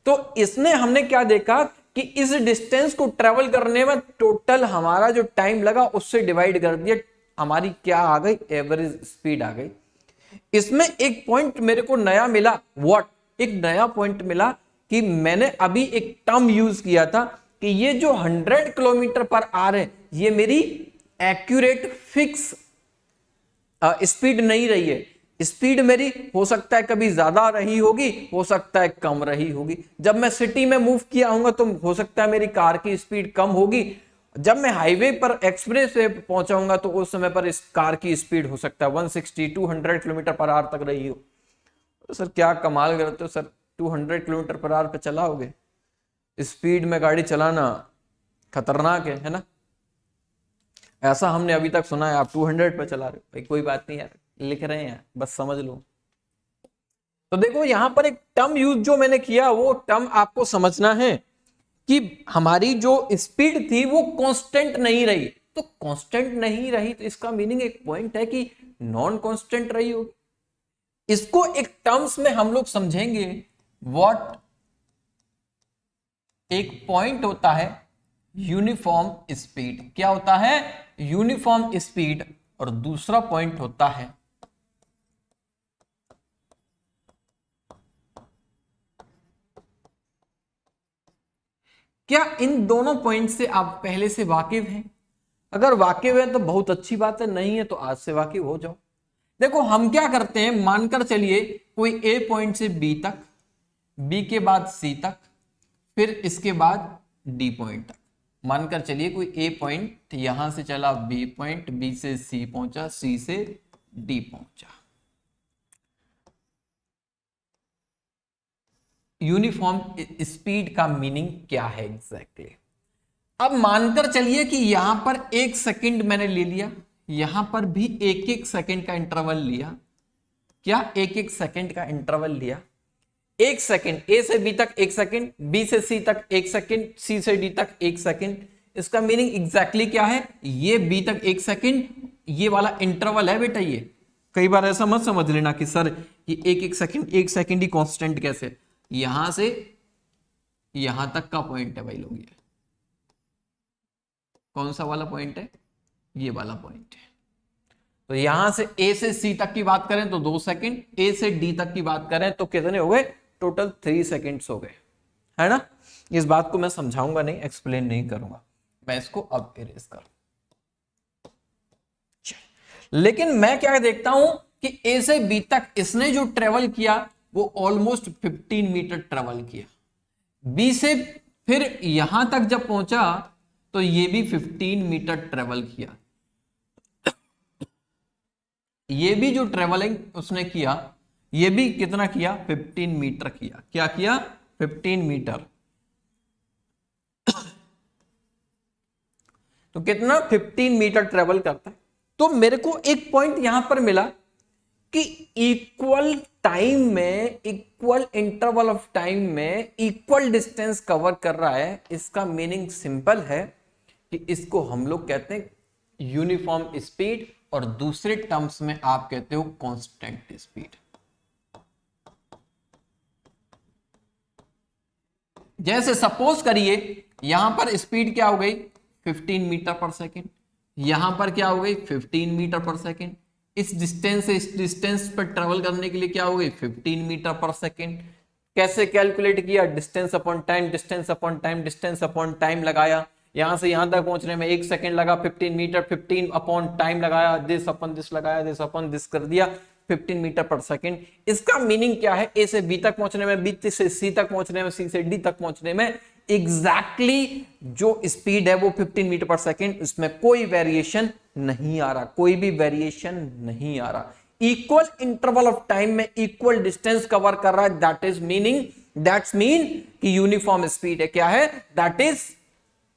तो इसने हमने क्या देखा कि इस डिस्टेंस को ट्रेवल करने में टोटल हमारा जो टाइम लगा उससे डिवाइड कर दिया, हमारी क्या आ गई? एवरेज स्पीड आ गई। इसमें एक पॉइंट मेरे को नया मिला। व्हाट? एक नया पॉइंट मिला कि मैंने अभी एक टर्म यूज किया था कि ये जो 100 किलोमीटर पर आवर है ये मेरी एक्यूरेट फिक्स स्पीड नहीं रही है। स्पीड मेरी हो सकता है कभी ज्यादा रही होगी, हो सकता है कम रही होगी। जब मैं सिटी में मूव किया हूंगा तो हो सकता है मेरी कार की स्पीड कम होगी, जब मैं हाईवे पर एक्सप्रेस वे पहुंचाऊंगा तो उस समय पर इस कार की स्पीड हो सकता है 160 200 किलोमीटर पर आवर तक रही हो। तो सर क्या कमाल करते हो सर, 200 किलोमीटर पर आवर पे चलाओगे? स्पीड में गाड़ी चलाना खतरनाक है ना? ऐसा हमने अभी तक सुना है। आप 200 पे चला रहे हो, भाई कोई बात नहीं यार, लिख रहे हैं बस समझ लो। तो देखो यहां पर एक टर्म यूज जो मैंने किया वो टर्म आपको समझना है कि हमारी जो स्पीड थी वो कांस्टेंट नहीं रही। तो कांस्टेंट नहीं रही तो इसका मीनिंग एक पॉइंट है कि नॉन कांस्टेंट रही होगी। इसको एक टर्म्स में हम लोग समझेंगे। व्हाट? एक पॉइंट होता है यूनिफॉर्म स्पीड। क्या होता है? Uniform speed. और दूसरा पॉइंट होता है क्या? इन दोनों पॉइंट से आप पहले से वाकिफ हैं? अगर वाकिफ हैं तो बहुत अच्छी बात है, नहीं है तो आज से वाकिफ हो जाओ। देखो हम क्या करते हैं, मानकर चलिए कोई ए पॉइंट से बी तक, बी के बाद सी तक, फिर इसके बाद डी पॉइंट तक। मानकर चलिए कोई ए पॉइंट यहां से चला बी पॉइंट, बी से सी पहुंचा, सी से डी पहुंचा। यूनिफॉर्म स्पीड का मीनिंग क्या है एग्जैक्टली? अब मानकर चलिए कि यहां पर 1 सेकंड मैंने ले लिया, यहां पर भी 1-1 सेकंड का इंटरवल लिया। क्या? 1-1 सेकंड का इंटरवल लिया। एक सेकंड, ए से बी तक एक सेकंड, बी से सी तक एक सेकंड, सी से डी तक एक सेकंड। इसका मीनिंग एग्जैक्टली क्या है, ये बी तक एक सेकंड, ये वाला इंटरवल है बेटा। ये कई बार ऐसा मत समझ लेना कि सर ये एक सेकंड ही कांस्टेंट कैसे, यहां से यहां तक का पॉइंट है भाई लोग। ये कौन सा वाला पॉइंट है, ये वाला पॉइंट है। तो यहां से ए से सी तक की बात करें तो 2 सेकंड, ए से डी तक की बात करें तो कितने हो गए, टोटल 3 सेकंड्स हो गए, है ना। इस बात को मैं समझाऊंगा नहीं, एक्सप्लेन नहीं करूंगा, मैं इसको अब इरेज कर। लेकिन मैं क्या देखता हूं कि ए से बी तक इसने जो ट्रेवल किया वो ऑलमोस्ट 15 मीटर ट्रेवल किया। बी से फिर यहां तक जब पहुंचा तो ये भी 15 मीटर ट्रेवल किया। ये भी जो ट्रेवलिंग उसने किया, ये भी कितना किया, 15 मीटर किया। क्या किया, 15 मीटर। तो कितना, 15 मीटर ट्रेवल करता है। तो मेरे को एक पॉइंट यहां पर मिला कि इक्वल टाइम में, इक्वल इंटरवल ऑफ टाइम में इक्वल डिस्टेंस कवर कर रहा है। इसका मीनिंग सिंपल है कि इसको हम लोग कहते हैं यूनिफॉर्म स्पीड, और दूसरे टर्म्स में आप कहते हो कांस्टेंट स्पीड। जैसे सपोज करिए यहां पर स्पीड क्या हो गई, 15 मीटर पर सेकेंड, यहां पर क्या हो गई, 15 मीटर पर सेकेंड। इस डिस्टेंस से इस डिस्टेंस पर ट्रेवल करने के लिए क्या हो गई, 15 मीटर पर सेकेंड। कैसे कैलकुलेट किया, distance upon time, distance upon time, distance upon time लगाया। यहां से यहां तक पहुंचने में 1 सेकंड लगा, 15 मीटर, 15 अपॉन टाइम लगाया, दिस अपॉन दिस लगाया, दिस अपॉन दिस कर दिया, 15 मीटर पर सेकंड। इसका मीनिंग क्या है, ए से बी तक पहुंचने में, बी से सी तक पहुंचने में, सी से डी तक पहुंचने में एग्जैक्टली जो स्पीड है वो 15 मीटर पर सेकंड। इसमें कोई वेरिएशन नहीं आ रहा, कोई भी वेरिएशन नहीं आ रहा। इक्वल इंटरवल ऑफ टाइम में इक्वल डिस्टेंस कवर कर रहा है, that is meaning, that's mean कि यूनिफॉर्म स्पीड है। क्या है, दैट इज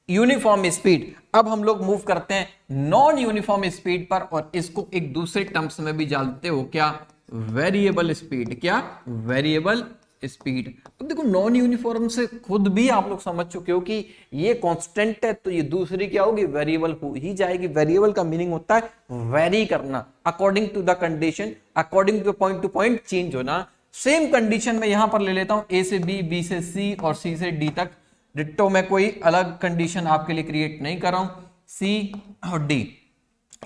यूनिफॉर्म स्पीड। अब हम लोग मूव करते हैं नॉन यूनिफॉर्म स्पीड पर, और इसको एक दूसरे टर्म्स में भी जानते हो, क्या, वेरिएबल स्पीड। क्या, वेरिएबल स्पीड। अब देखो नॉन यूनिफॉर्म से खुद भी आप लोग समझ चुके हो कि ये कांस्टेंट है, तो ये दूसरी क्या होगी, वेरिएबल हो ही जाएगी। वेरिएबल का मीनिंग होता है वेरी करना, according to the condition, according to point change होना। सेम कंडीशन में यहां पर ले लेता हूं, ए से बी, बी से सी और सी से डी तक। डिट्टो मैं कोई अलग कंडीशन आपके लिए क्रिएट नहीं कर रहा हूं, सी और डी।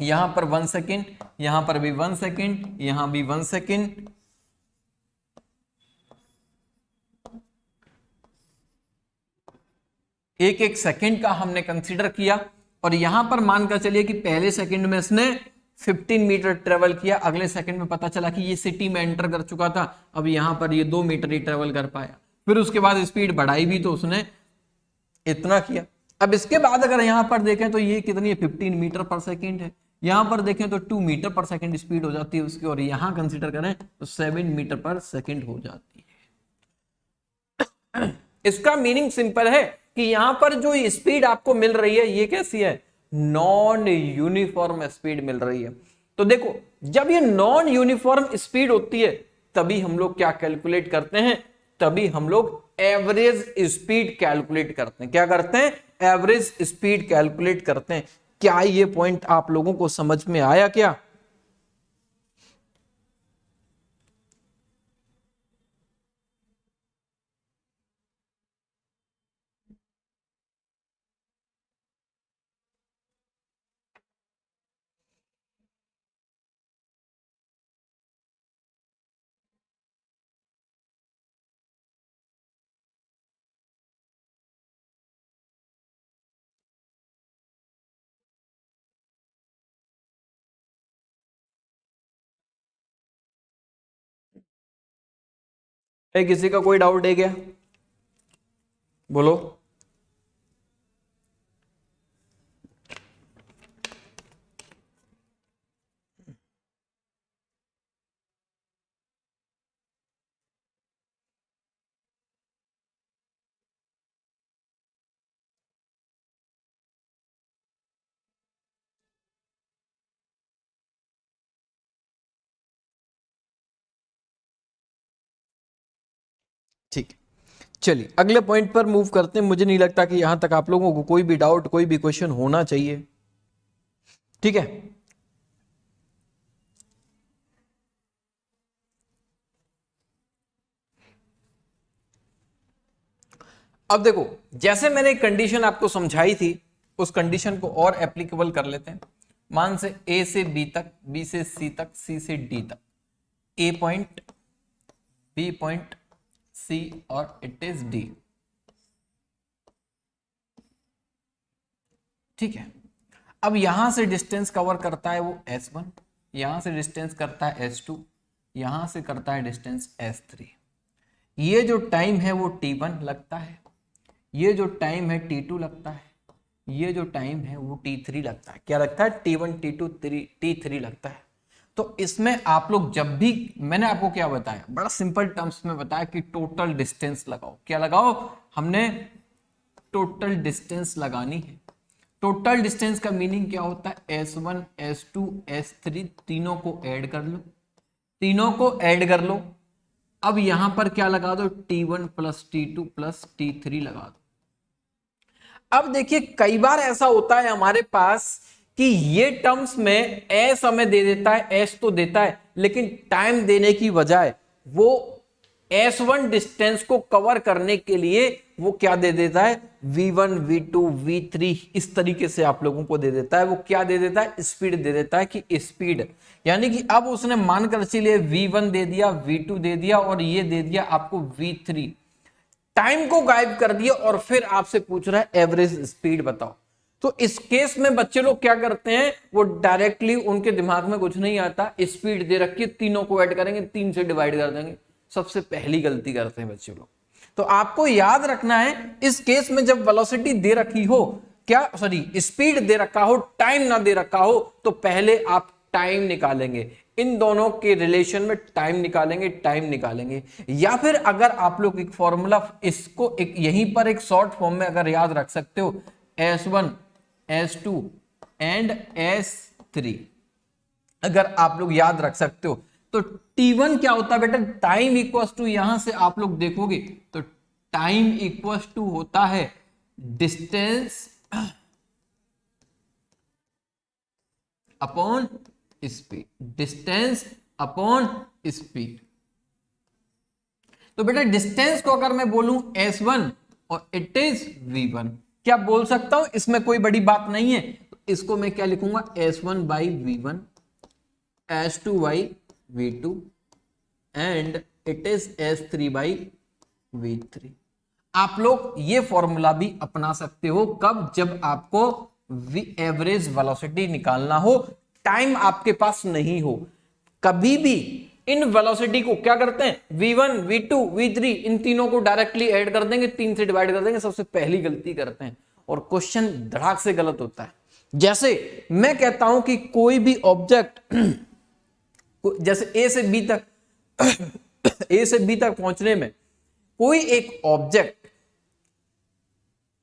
यहां पर 1 सेकेंड, यहां पर भी 1 सेकेंड, यहां भी 1 सेकेंड। एक एक सेकेंड का हमने कंसीडर किया, और यहां पर मानकर चलिए कि पहले सेकेंड में इसने 15 मीटर ट्रेवल किया, अगले सेकंड में पता चला कि ये सिटी में एंटर कर चुका था, अब यहां पर ये 2 मीटर ही ट्रेवल कर पाया। फिर उसके बाद स्पीड बढ़ाई भी तो उसने इतना किया। अब इसके बाद अगर यहां पर देखें तो ये कितनी है, 15 मीटर पर सेकेंड है। यहां पर देखें तो 2 मीटर पर सेकेंड स्पीड हो जाती है उसकी, और यहां कंसीडर करें तो 7 मीटर पर सेकेंड हो जाती है। इसका मीनिंग सिंपल है कि यहां पर जो स्पीड आपको मिल रही है ये कैसी है, नॉन यूनिफॉर्म स्पीड मिल रही है। तो देखो जब ये नॉन यूनिफॉर्म स्पीड होती है तभी हम लोग क्या कैलकुलेट करते हैं, तभी हम लोग एवरेज स्पीड कैलकुलेट करते हैं। क्या करते हैं, एवरेज स्पीड कैलकुलेट करते हैं। क्या ये पॉइंट आप लोगों को समझ में आया क्या। किसी का कोई डाउट है क्या, बोलो। ठीक है, चलिए अगले पॉइंट पर मूव करते हैं। मुझे नहीं लगता कि यहां तक आप लोगों को कोई भी डाउट, कोई भी क्वेश्चन होना चाहिए। ठीक है, अब देखो, जैसे मैंने एक कंडीशन आपको समझाई थी, उस कंडीशन को और एप्लीकेबल कर लेते हैं। मान से ए से बी तक, बी से सी तक, सी से डी तक, ए पॉइंट, बी पॉइंट, सी और इट इज डी। ठीक है, अब यहां से डिस्टेंस कवर करता है वो S1, यहां से डिस्टेंस करता है S2, यहां से करता है डिस्टेंस S3। ये जो टाइम है वो T1 लगता है, ये जो टाइम है T2 लगता है, ये जो टाइम है वो T3 लगता है। क्या लगता है? T1, T2, T3 लगता है। तो इसमें आप लोग जब भी, मैंने आपको क्या बताया, बड़ा सिंपल टर्म्स में बताया कि टोटल डिस्टेंस लगाओ। क्या लगाओ? हमने टोटल डिस्टेंस लगानी है। टोटल डिस्टेंस का मीनिंग क्या होता है? S1, S2, S3 तीनों को ऐड कर लो, तीनों को ऐड कर लो। अब यहां पर क्या लगा दो? T1 plus T2 plus T3 लगा दो। अब देखिए, कई बार ऐसा होता है हमारे पास कि ये टर्म्स में एस हमें दे देता है, एस तो देता है, लेकिन टाइम देने की बजाय वो S1 डिस्टेंस को कवर करने के लिए वो क्या दे देता है? V1, V2, V3 इस तरीके से आप लोगों को दे देता है। वो क्या दे देता है? स्पीड दे देता है कि स्पीड, यानी कि अब उसने मानकर चलिए V1 दे दिया, V2 दे दिया और ये दे दिया आपको V3। टाइम को गायब कर दिया और फिर आपसे पूछ रहा है एवरेज स्पीड बताओ। तो इस केस में बच्चे लोग क्या करते हैं? वो डायरेक्टली, उनके दिमाग में कुछ नहीं आता, स्पीड दे रखी है, तीनों को ऐड करेंगे, 3 से डिवाइड कर देंगे। सबसे पहली गलती करते हैं बच्चे लोग। तो आपको याद रखना है, इस केस में जब वेलोसिटी दे रखी हो, क्या सॉरी स्पीड दे रखा हो, टाइम ना दे रखा हो, तो पहले आप टाइम निकालेंगे। इन दोनों के रिलेशन में टाइम निकालेंगे, टाइम निकालेंगे। या फिर अगर आप लोग एक फॉर्मूला, इसको एक यहीं पर एक शॉर्ट फॉर्म में अगर याद रख सकते हो, S1, S2 एंड S3 अगर आप लोग याद रख सकते हो, तो T1 क्या होता है बेटा? टाइम इक्वल्स टू, यहां से आप लोग देखोगे तो टाइम इक्वल्स टू होता है distance upon speed, distance upon speed. तो बेटा डिस्टेंस को अगर मैं बोलूं S1 और इट इज V1, क्या बोल सकता हूं? इसमें कोई बड़ी बात नहीं है। तो इसको मैं क्या लिखूंगा? S1 by V1, S2 by V2 and it is S3 by V3। आप लोग ये फॉर्मूला भी अपना सकते हो। कब? जब आपको एवरेज वेलोसिटी निकालना हो, टाइम आपके पास नहीं हो। कभी भी इन वेलोसिटी को क्या करते हैं? V1, V2, V3 इन तीनों को डायरेक्टली ऐड कर देंगे, 3 से डिवाइड कर देंगे। सबसे पहली गलती करते हैं और क्वेश्चन धड़ाक से गलत होता है। जैसे मैं कहता हूं कि कोई भी ऑब्जेक्ट, जैसे ए से बी तक ए से बी तक पहुंचने में कोई एक ऑब्जेक्ट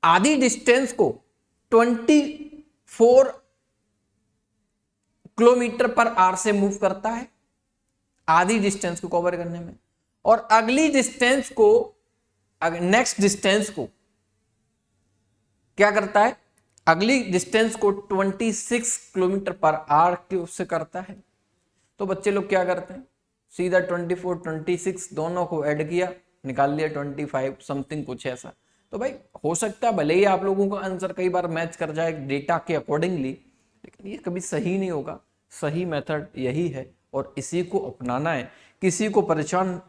आधी डिस्टेंस को 24 किलोमीटर पर आवर से मूव करता है, आधी डिस्टेंस को कवर करने में, और अगली डिस्टेंस को, नेक्स्ट डिस्टेंस को क्या करता है? अगली डिस्टेंस को 26 किलोमीटर पर आवर की उससे करता है। तो बच्चे लोग क्या करते हैं? सीधा 24, 26 दोनों को ऐड किया, निकाल लिया 25 समथिंग, कुछ ऐसा। तो भाई हो सकता है भले ही आप लोगों का आंसर कई बार मैच कर जाए डेटा के अकॉर्डिंगली, लेकिन ये कभी सही नहीं होगा। सही मेथड यही है और इसी को अपनाना है। किसी को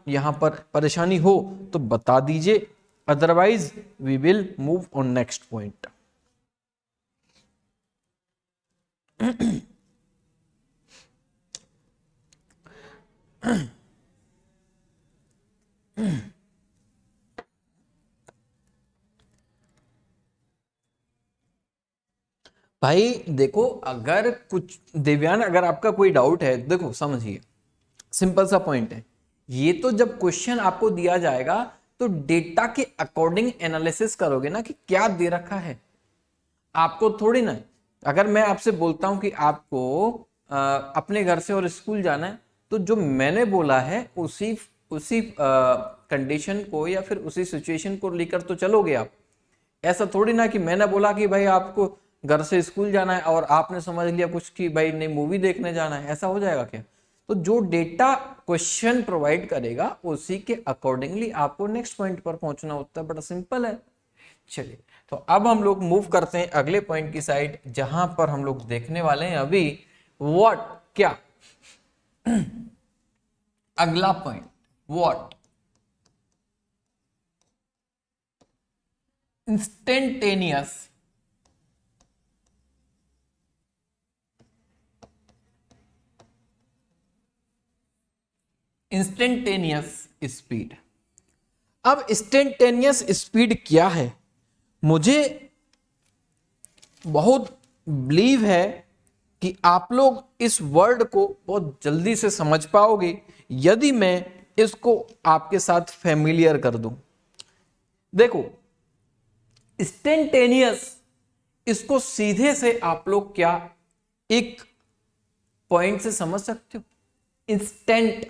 यहाँ पर परेशानी हो तो बता दीजिए, otherwise we will move on next point. भाई देखो, अगर कुछ दिव्यान, अगर आपका कोई डाउट है, देखो समझिए, सिंपल सा पॉइंट है। ये तो जब क्वेश्चन आपको दिया जाएगा तो डेटा के अकॉर्डिंग एनालिसिस करोगे ना कि क्या दे रखा है। आपको थोड़ी ना, अगर मैं आपसे बोलता हूं कि आपको अपने घर से और स्कूल जाना है, तो जो मैंने बोला है उसी कंडीशन को या फिर उसी सिचुएशन को लेकर तो चलोगे आप। ऐसा थोड़ी ना कि मैंने बोला कि भाई आपको घर से स्कूल जाना है और आपने समझ लिया कुछ कि भाई नहीं मूवी देखने जाना है, ऐसा हो जाएगा क्या? तो जो डेटा क्वेश्चन प्रोवाइड करेगा उसी के अकॉर्डिंगली आपको नेक्स्ट पॉइंट पर पहुंचना होता है। बड़ा सिंपल है। चलिए, तो अब हम लोग मूव करते हैं अगले पॉइंट की साइड, जहां पर हम लोग देखने वाले हैं अभी व्हाट, क्या अगला पॉइंट व्हाट, इंस्टेंटेनियस स्पीड। अब इंस्टेंटेनियस स्पीड क्या है? मुझे बहुत बिलीव है कि आप लोग इस वर्ड को बहुत जल्दी से समझ पाओगे यदि मैं इसको आपके साथ फेमिलियर कर दूं। देखो, इंस्टेंटेनियस, इसको सीधे से आप लोग क्या एक पॉइंट से समझ सकते हो? इंस्टेंट,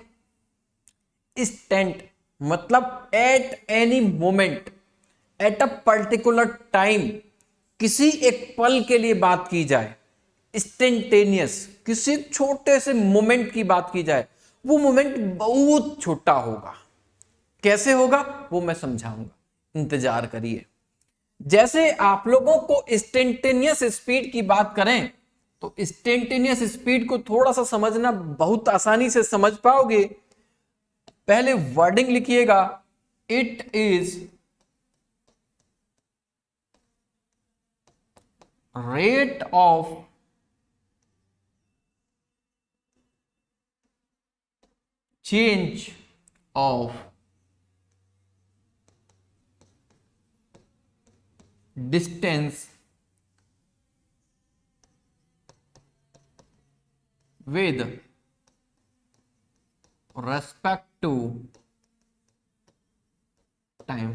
इंस्टेंट मतलब at any moment, at a particular time, किसी एक पल के लिए बात की जाए। इंस्टेंटेनियस, किसी छोटे से मोमेंट की बात की जाए, वो मोमेंट बहुत छोटा होगा। कैसे होगा वो मैं समझाऊंगा, इंतजार करिए। जैसे आप लोगों को इंस्टेंटेनियस स्पीड की बात करें तो इंस्टेंटेनियस स्पीड को थोड़ा सा समझना बहुत आसानी से समझ पाओगे। पहले वर्डिंग लिखिएगा, it is rate of change of distance with respect to time।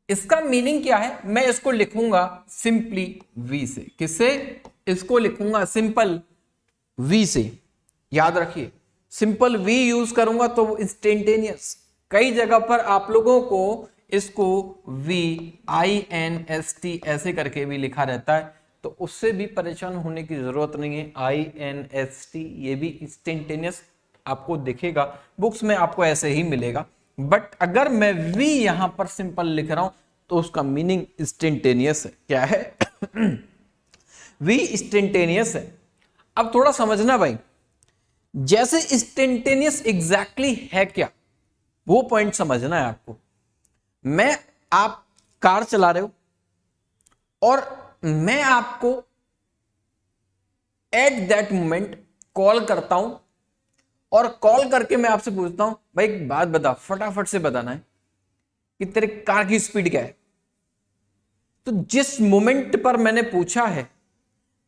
इसका मीनिंग क्या है? मैं इसको लिखूंगा सिंपली वी से। किससे? इसको लिखूंगा सिंपल वी से। याद रखिए, सिंपल वी यूज करूंगा तो वो इंस्टेंटेनियस। कई जगह पर आप लोगों को इसको VINST ऐसे करके भी लिखा रहता है, तो उससे भी परेशान होने की जरूरत नहीं है। INST ये भी इंस्टेंटेनियस आपको दिखेगा, बुक्स में आपको ऐसे ही मिलेगा। बट अगर मैं V यहां पर सिंपल लिख रहा हूं तो उसका मीनिंग इंस्टेंटेनियस है। क्या है? V इंस्टेंटेनियस है। अब थोड़ा समझना भाई, जैसे इंस्टेंटेनियस एग्जैक्टली है क्या, वो पॉइंट समझना है आपको। आप कार चला रहे हो और मैं आपको एट दैट मोमेंट कॉल करता हूं और कॉल करके मैं आपसे पूछता हूं भाई एक बात बता, फटाफट से बताना है कि तेरे कार की स्पीड क्या है। तो जिस मोमेंट पर मैंने पूछा है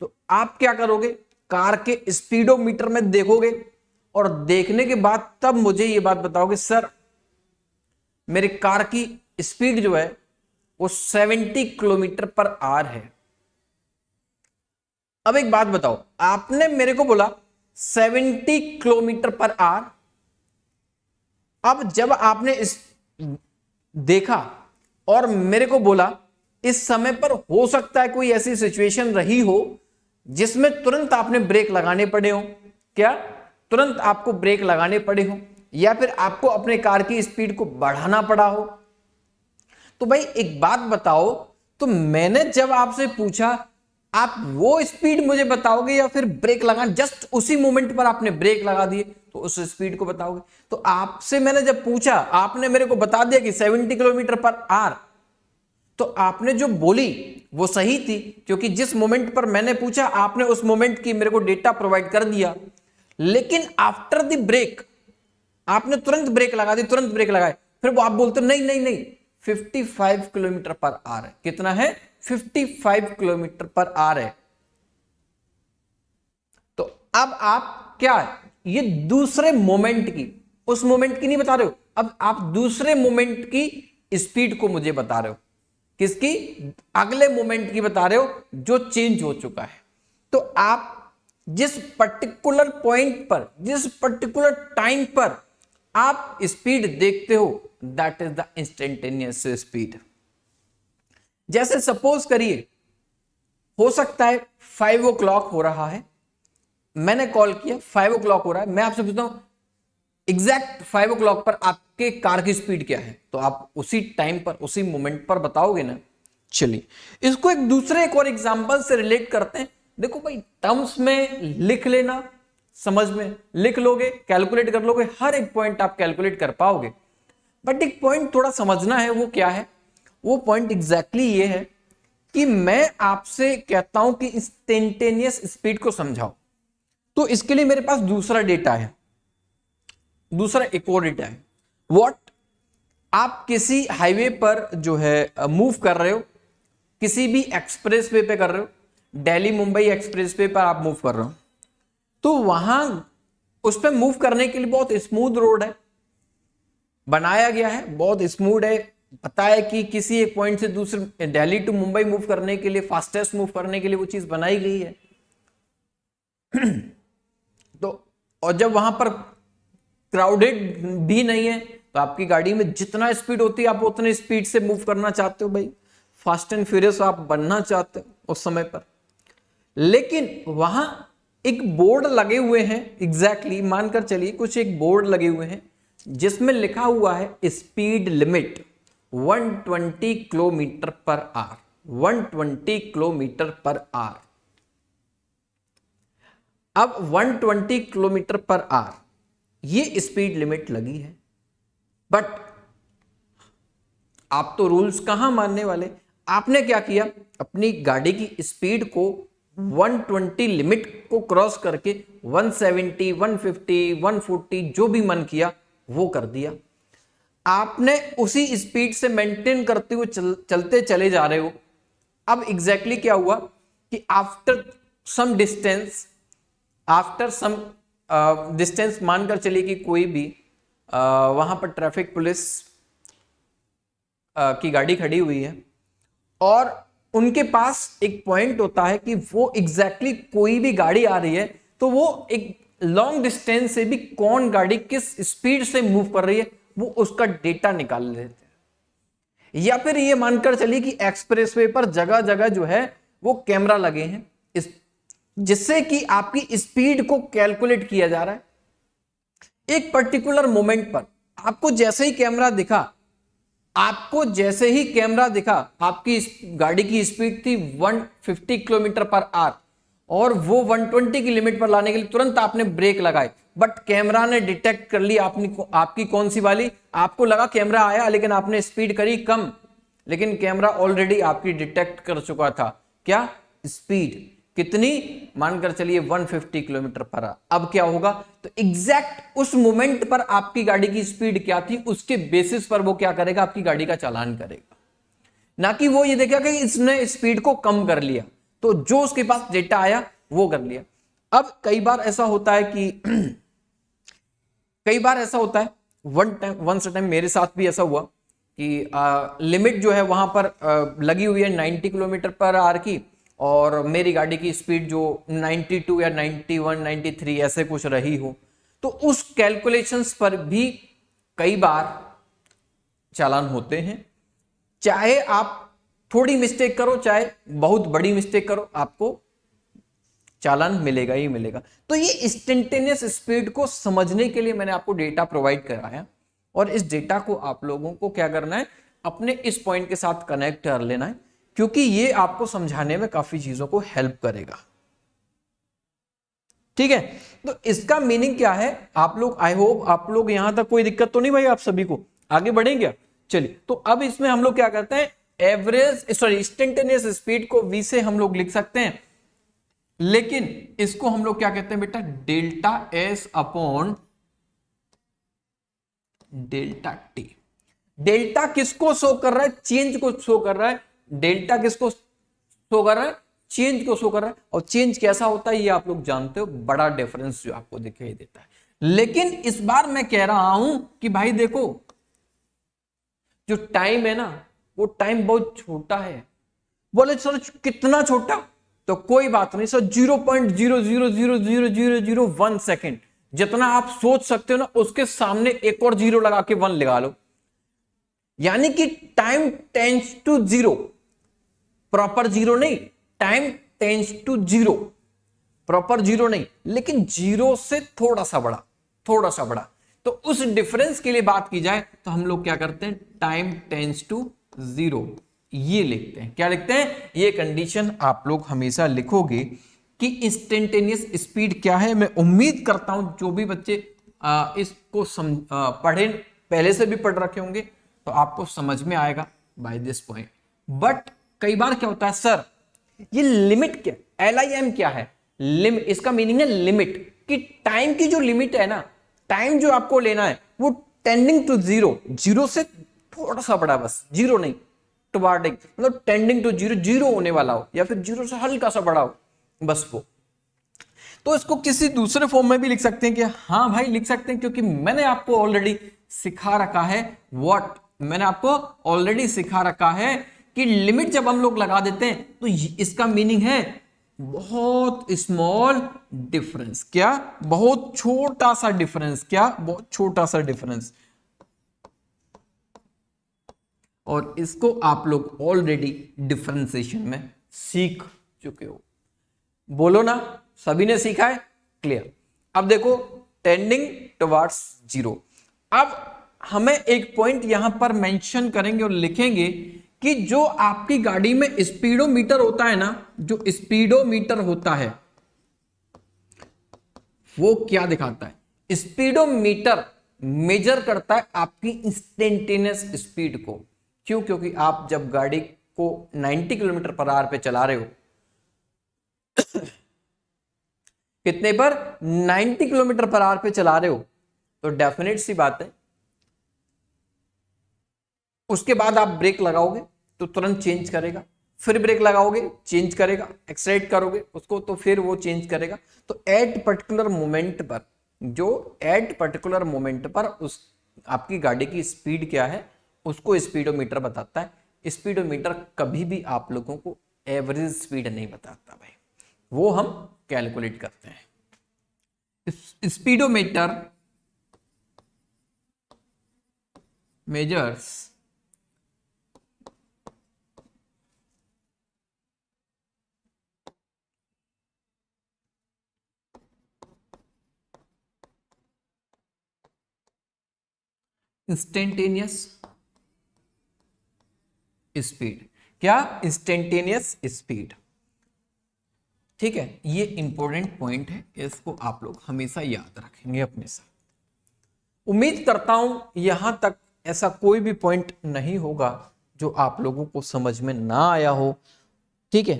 तो आप क्या करोगे? कार के स्पीडोमीटर में देखोगे और देखने के बाद तब मुझे यह बात बताओगे सर मेरी कार की स्पीड जो है वो 70 किलोमीटर पर आवर है। अब एक बात बताओ, आपने मेरे को बोला 70 किलोमीटर पर आवर। अब जब आपने इस देखा और मेरे को बोला इस समय पर हो सकता है कोई ऐसी सिचुएशन रही हो जिसमें तुरंत आपने ब्रेक लगाने पड़े हो। क्या? तुरंत आपको ब्रेक लगाने पड़े हो या फिर आपको अपने कार की स्पीड को बढ़ाना पड़ा हो। तो भाई एक बात बताओ, तो मैंने जब आपसे पूछा आप वो स्पीड मुझे बताओगे या फिर ब्रेक लगा, जस्ट उसी मोमेंट पर आपने ब्रेक लगा दिए तो उस स्पीड को बताओगे। तो आपसे मैंने जब पूछा आपने मेरे को बता दिया कि 70 किलोमीटर पर आवर, तो आपने जो बोली वो सही थी क्योंकि जिस मोमेंट पर मैंने पूछा आपने उस मोमेंट की मेरे को डेटा प्रोवाइड कर दिया। लेकिन आफ्टर द ब्रेक आपने तुरंत ब्रेक लगा दी, तुरंत ब्रेक लगाए, फिर वो आप बोलते नहीं नहीं नहीं 55 किलोमीटर पर आवर है। कितना है? 55 किलोमीटर पर आवर है। तो अब आप क्या ये दूसरे मोमेंट की, उस मोमेंट की नहीं बता रहे हो, अब आप दूसरे मोमेंट की स्पीड को मुझे बता रहे हो। किसकी? अगले मोमेंट की बता रहे हो जो चेंज हो चुका है। तो आप जिस पर्टिकुलर पॉइंट पर, जिस पर्टिकुलर टाइम पर आप स्पीड देखते हो, that is the instantaneous speed. जैसे सपोज करिए, हो सकता है 5 o'clock हो रहा है, मैंने कॉल किया, 5 o'clock हो रहा है, मैं आपसे पूछता हूं एग्जैक्ट 5 o'clock पर आपके कार की स्पीड क्या है, तो आप उसी टाइम पर, उसी मोमेंट पर बताओगे ना। चलिए इसको एक और एग्जांपल से रिलेट करते हैं। देखो भाई, टर्म्स में लिख लेना, समझ में लिख लोगे, कैलकुलेट कर लोगे, हर एक पॉइंट आप कैलकुलेट कर पाओगे, बट एक पॉइंट थोड़ा समझना है। वो क्या है? वो पॉइंट एग्जैक्टली ये है कि मैं आपसे कहता हूं कि इंस्टेंटेनियस स्पीड को समझाओ, तो इसके लिए मेरे पास दूसरा डेटा है, दूसरा एक और डेटा है। व्हाट? आप किसी हाईवे पर जो है मूव कर रहे हो, किसी भी एक्सप्रेस वे पे कर रहे हो, दिल्ली मुंबई एक्सप्रेस वे पर आप मूव कर रहे हो, तो वहां उस पर मूव करने के लिए बहुत स्मूथ रोड है, बनाया गया है, बहुत स्मूथ है। पता है कि किसी एक पॉइंट से दूसरे, दिल्ली टू मुंबई मूव करने के लिए, फास्टेस्ट मूव करने के लिए वो चीज बनाई गई है। तो और जब वहां पर क्राउडेड भी नहीं है, तो आपकी गाड़ी में जितना स्पीड होती है आप उतने स्पीड से मूव करना चाहते हो भाई, फास्ट एंड फ्यूरियस आप बनना चाहते हो उस समय पर। लेकिन वहां एक बोर्ड लगे हुए हैं, एग्जैक्टली मानकर चलिए कुछ एक बोर्ड लगे हुए हैं जिसमें लिखा हुआ है speed limit 120 kilometre per our, 120 kilometre per our. अब 120 किलोमीटर पर आवर ये स्पीड लिमिट लगी है, बट आप तो रूल्स कहां मानने वाले। आपने क्या किया, अपनी गाड़ी की स्पीड को 120 लिमिट को क्रॉस करके 170, 150, 140 जो भी मन किया वो कर दिया। आपने उसी स्पीड से मेंटेन करते हुए चलते चले जा रहे हो। अब एग्जैक्टली क्या हुआ कि आफ्टर सम डिस्टेंस मानकर चलिए कि कोई भी वहां पर ट्रैफिक पुलिस की गाड़ी खड़ी हुई है और उनके पास एक पॉइंट होता है कि वो एग्जैक्टली कोई भी गाड़ी आ रही है तो वो एक लॉन्ग डिस्टेंस से भी कौन गाड़ी किस स्पीड से मूव कर रही है वो उसका डेटा निकाल लेते हैं। या फिर ये मानकर चलिए कि एक्सप्रेसवे पर जगह जगह जो है वो कैमरा लगे हैं, इस जिससे कि आपकी स्पीड को कैलकुलेट किया जा रहा है। एक पर्टिकुलर मोमेंट पर आपको जैसे ही कैमरा दिखा, आपकी गाड़ी की स्पीड थी 150 किलोमीटर पर आवर और वो 120 की लिमिट पर लाने के लिए तुरंत आपने ब्रेक लगाए, बट कैमरा ने डिटेक्ट कर ली आपकी कौन सी वाली, आपको लगा कैमरा आया लेकिन आपने स्पीड करी कम, लेकिन कैमरा ऑलरेडी आपकी डिटेक्ट कर चुका था क्या, स्पीड कितनी, मानकर चलिए 150 किलोमीटर पर आवर। अब क्या होगा, तो एग्जैक्ट उस मोमेंट पर आपकी गाड़ी की स्पीड क्या थी उसके बेसिस पर वो क्या करेगा, आपकी गाड़ी का चालान करेगा, ना कि वो ये देखेगा कि इसने स्पीड को कम कर लिया, तो जो उसके पास डेटा आया वो कर लिया। अब कई बार ऐसा होता है वन टाइम मेरे साथ भी ऐसा हुआ कि लिमिट जो है वहां पर लगी हुई है 90 किलोमीटर पर आवर की और मेरी गाड़ी की स्पीड जो 92 या 91, 93 ऐसे कुछ रही हो, तो उस कैलकुलेशंस पर भी कई बार चालान होते हैं। चाहे आप थोड़ी मिस्टेक करो चाहे बहुत बड़ी मिस्टेक करो, आपको चालान मिलेगा ही मिलेगा। तो ये इंस्टेंटेनियस स्पीड को समझने के लिए मैंने आपको डेटा प्रोवाइड कराया और इस डेटा को आप लोगों को क्या करना है, अपने इस पॉइंट के साथ कनेक्ट कर लेना है, क्योंकि ये आपको समझाने में काफी चीजों को हेल्प करेगा। ठीक है, तो इसका मीनिंग क्या है, आप लोग, आई होप आप लोग यहां तक कोई दिक्कत तो नहीं भाई, आप सभी को आगे बढ़ेंगे। चलिए, तो अब इसमें हम लोग क्या करते हैं, इंस्टेंटेनियस स्पीड को v से हम लोग लिख सकते हैं, लेकिन इसको हम लोग क्या कहते हैं बेटा, delta S upon delta T. Delta किसको शो कर रहा है, चेंज को शो कर रहा है। डेल्टा किसको शो कर रहा है, चेंज को शो कर रहा है। और चेंज कैसा होता है ये आप लोग जानते हो, बड़ा डिफरेंस जो आपको दिखाई देता है। लेकिन इस बार मैं कह रहा हूं कि भाई देखो, जो टाइम है ना वो टाइम बहुत छोटा है। बोले सर कितना छोटा, तो कोई बात नहीं सर, 0.0000001 सेकेंड, जितना आप सोच सकते हो ना उसके सामने एक और जीरो लगा के 1 लगा लो, यानी कि time tends to zero, proper zero नहीं, time tends to zero, proper zero नहीं, लेकिन जीरो से थोड़ा सा बड़ा, थोड़ा सा बड़ा। तो उस डिफरेंस के लिए बात की जाए तो हम लोग क्या करते हैं, टाइम टेंस टू जीरो, ये लिखते हैं। क्या लिखते हैं, ये कंडीशन आप लोग हमेशा लिखोगे कि इंस्टेंटेनियस स्पीड क्या है। मैं उम्मीद करता हूं जो भी बच्चे इसको पढ़े, पहले से भी पढ़ रखे होंगे, तो आपको समझ में आएगा बाय दिस पॉइंट। बट कई बार क्या होता है, सर ये लिमिट क्या, LIM क्या है, लिमिट, इसका मीनिंग है लिमिट, कि टाइम की जो लिमिट है ना, टाइम जो आपको लेना है वो टेंडिंग टू जीरो, जीरो से थोड़ा सा बड़ा, बस जीरो नहीं, टुवार्डिंग, मतलब टेंडिंग टू जीरो, जीरो होने वाला हो या फिर जीरो से हल्का सा बड़ा हो, बस वो। तो इसको किसी दूसरे फॉर्म में भी लिख सकते हैं, कि हाँ भाई लिख सकते हैं, क्योंकि मैंने आपको ऑलरेडी सिखा रखा है, व्हाट, मैंने आपको ऑलरेडी सिखा रखा है कि लिमिट जब हम लोग लगा देते हैं तो इसका मीनिंग है बहुत स्मॉल डिफरेंस। क्या, बहुत छोटा सा डिफरेंस, क्या, बहुत छोटा सा डिफरेंस। और इसको आप लोग ऑलरेडी डिफरेंशिएशन में सीख चुके हो, बोलो ना, सभी ने सीखा है, क्लियर। अब देखो, टेंडिंग टुवर्ड्स जीरो। अब हमें एक पॉइंट यहां पर मेंशन करेंगे और लिखेंगे कि जो आपकी गाड़ी में स्पीडोमीटर होता है ना, जो स्पीडोमीटर होता है वो क्या दिखाता है, स्पीडोमीटर मेजर करता है आपकी इंस्टेंटेनियस स्पीड को। क्यों, क्योंकि आप जब गाड़ी को 90 किलोमीटर पर आवर पे चला रहे हो, कितने पर, 90 किलोमीटर पर आवर पे चला रहे हो, तो डेफिनेट सी बात है उसके बाद आप ब्रेक लगाओगे तो तुरंत चेंज करेगा, फिर ब्रेक लगाओगे चेंज करेगा, एक्सलेरेट करोगे उसको तो फिर वो चेंज करेगा। तो एट पर्टिकुलर मोमेंट पर, जो एट पर्टिकुलर मोमेंट पर उस आपकी गाड़ी की स्पीड क्या है उसको स्पीडोमीटर बताता है। स्पीडोमीटर कभी भी आप लोगों को एवरेज स्पीड नहीं बताता भाई, वो हम कैलकुलेट करते हैं। Speedometer measures instantaneous speed. क्या, इंस्टेंटेनियस स्पीड। ठीक है, ये इंपॉर्टेंट पॉइंट है, इसको आप लोग हमेशा याद रखेंगे अपने साथ। उम्मीद करता हूं यहां तक ऐसा कोई भी पॉइंट नहीं होगा जो आप लोगों को समझ में ना आया हो। ठीक है,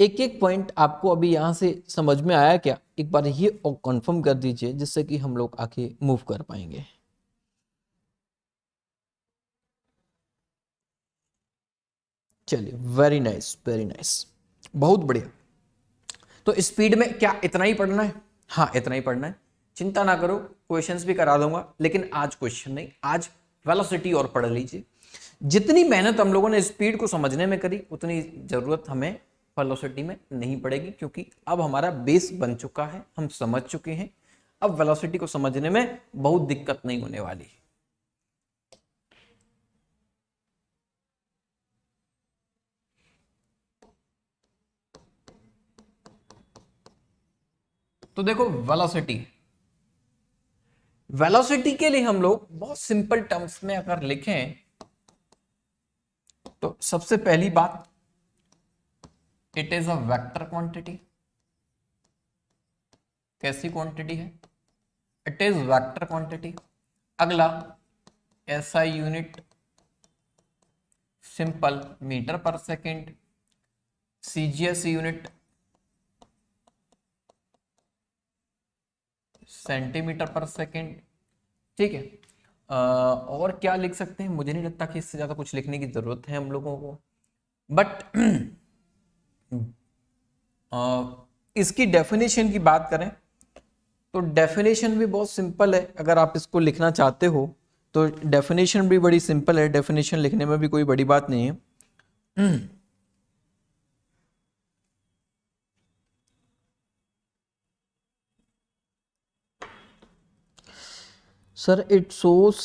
एक एक पॉइंट आपको अभी यहां से समझ में आया क्या, एक बार ये कंफर्म कर दीजिए, जिससे कि हम लोग आगे मूव कर पाएंगे। चलिए, वेरी नाइस, वेरी नाइस, बहुत बढ़िया। तो स्पीड में क्या इतना ही पढ़ना है, हाँ इतना ही पढ़ना है, चिंता ना करो, क्वेश्चंस भी करा दूंगा, लेकिन आज क्वेश्चन नहीं, आज वेलोसिटी और पढ़ लीजिए। जितनी मेहनत हम लोगों ने स्पीड को समझने में करी उतनी जरूरत हमें वेलोसिटी में नहीं पड़ेगी, क्योंकि अब हमारा बेस बन चुका है, हम समझ चुके हैं। अब वेलोसिटी को समझने में बहुत दिक्कत नहीं होने वाली। तो देखो, वेलोसिटी, वेलोसिटी के लिए हम लोग बहुत सिंपल टर्म्स में अगर लिखें तो सबसे पहली बात, it is a vector quantity. कैसी क्वांटिटी है, इट इज वेक्टर क्वांटिटी। अगला, एसआई यूनिट सिंपल मीटर पर सेकेंड, सीजीएस यूनिट सेंटीमीटर पर सेकेंड। ठीक है, और क्या लिख सकते हैं, मुझे नहीं लगता कि इससे ज्यादा कुछ लिखने की जरूरत है हम लोगों को। बट इसकी डेफिनेशन की बात करें तो डेफिनेशन भी बहुत सिंपल है। अगर आप इसको लिखना चाहते हो तो डेफिनेशन भी बड़ी सिंपल है, डेफिनेशन लिखने में भी कोई बड़ी बात नहीं है। Sir it shows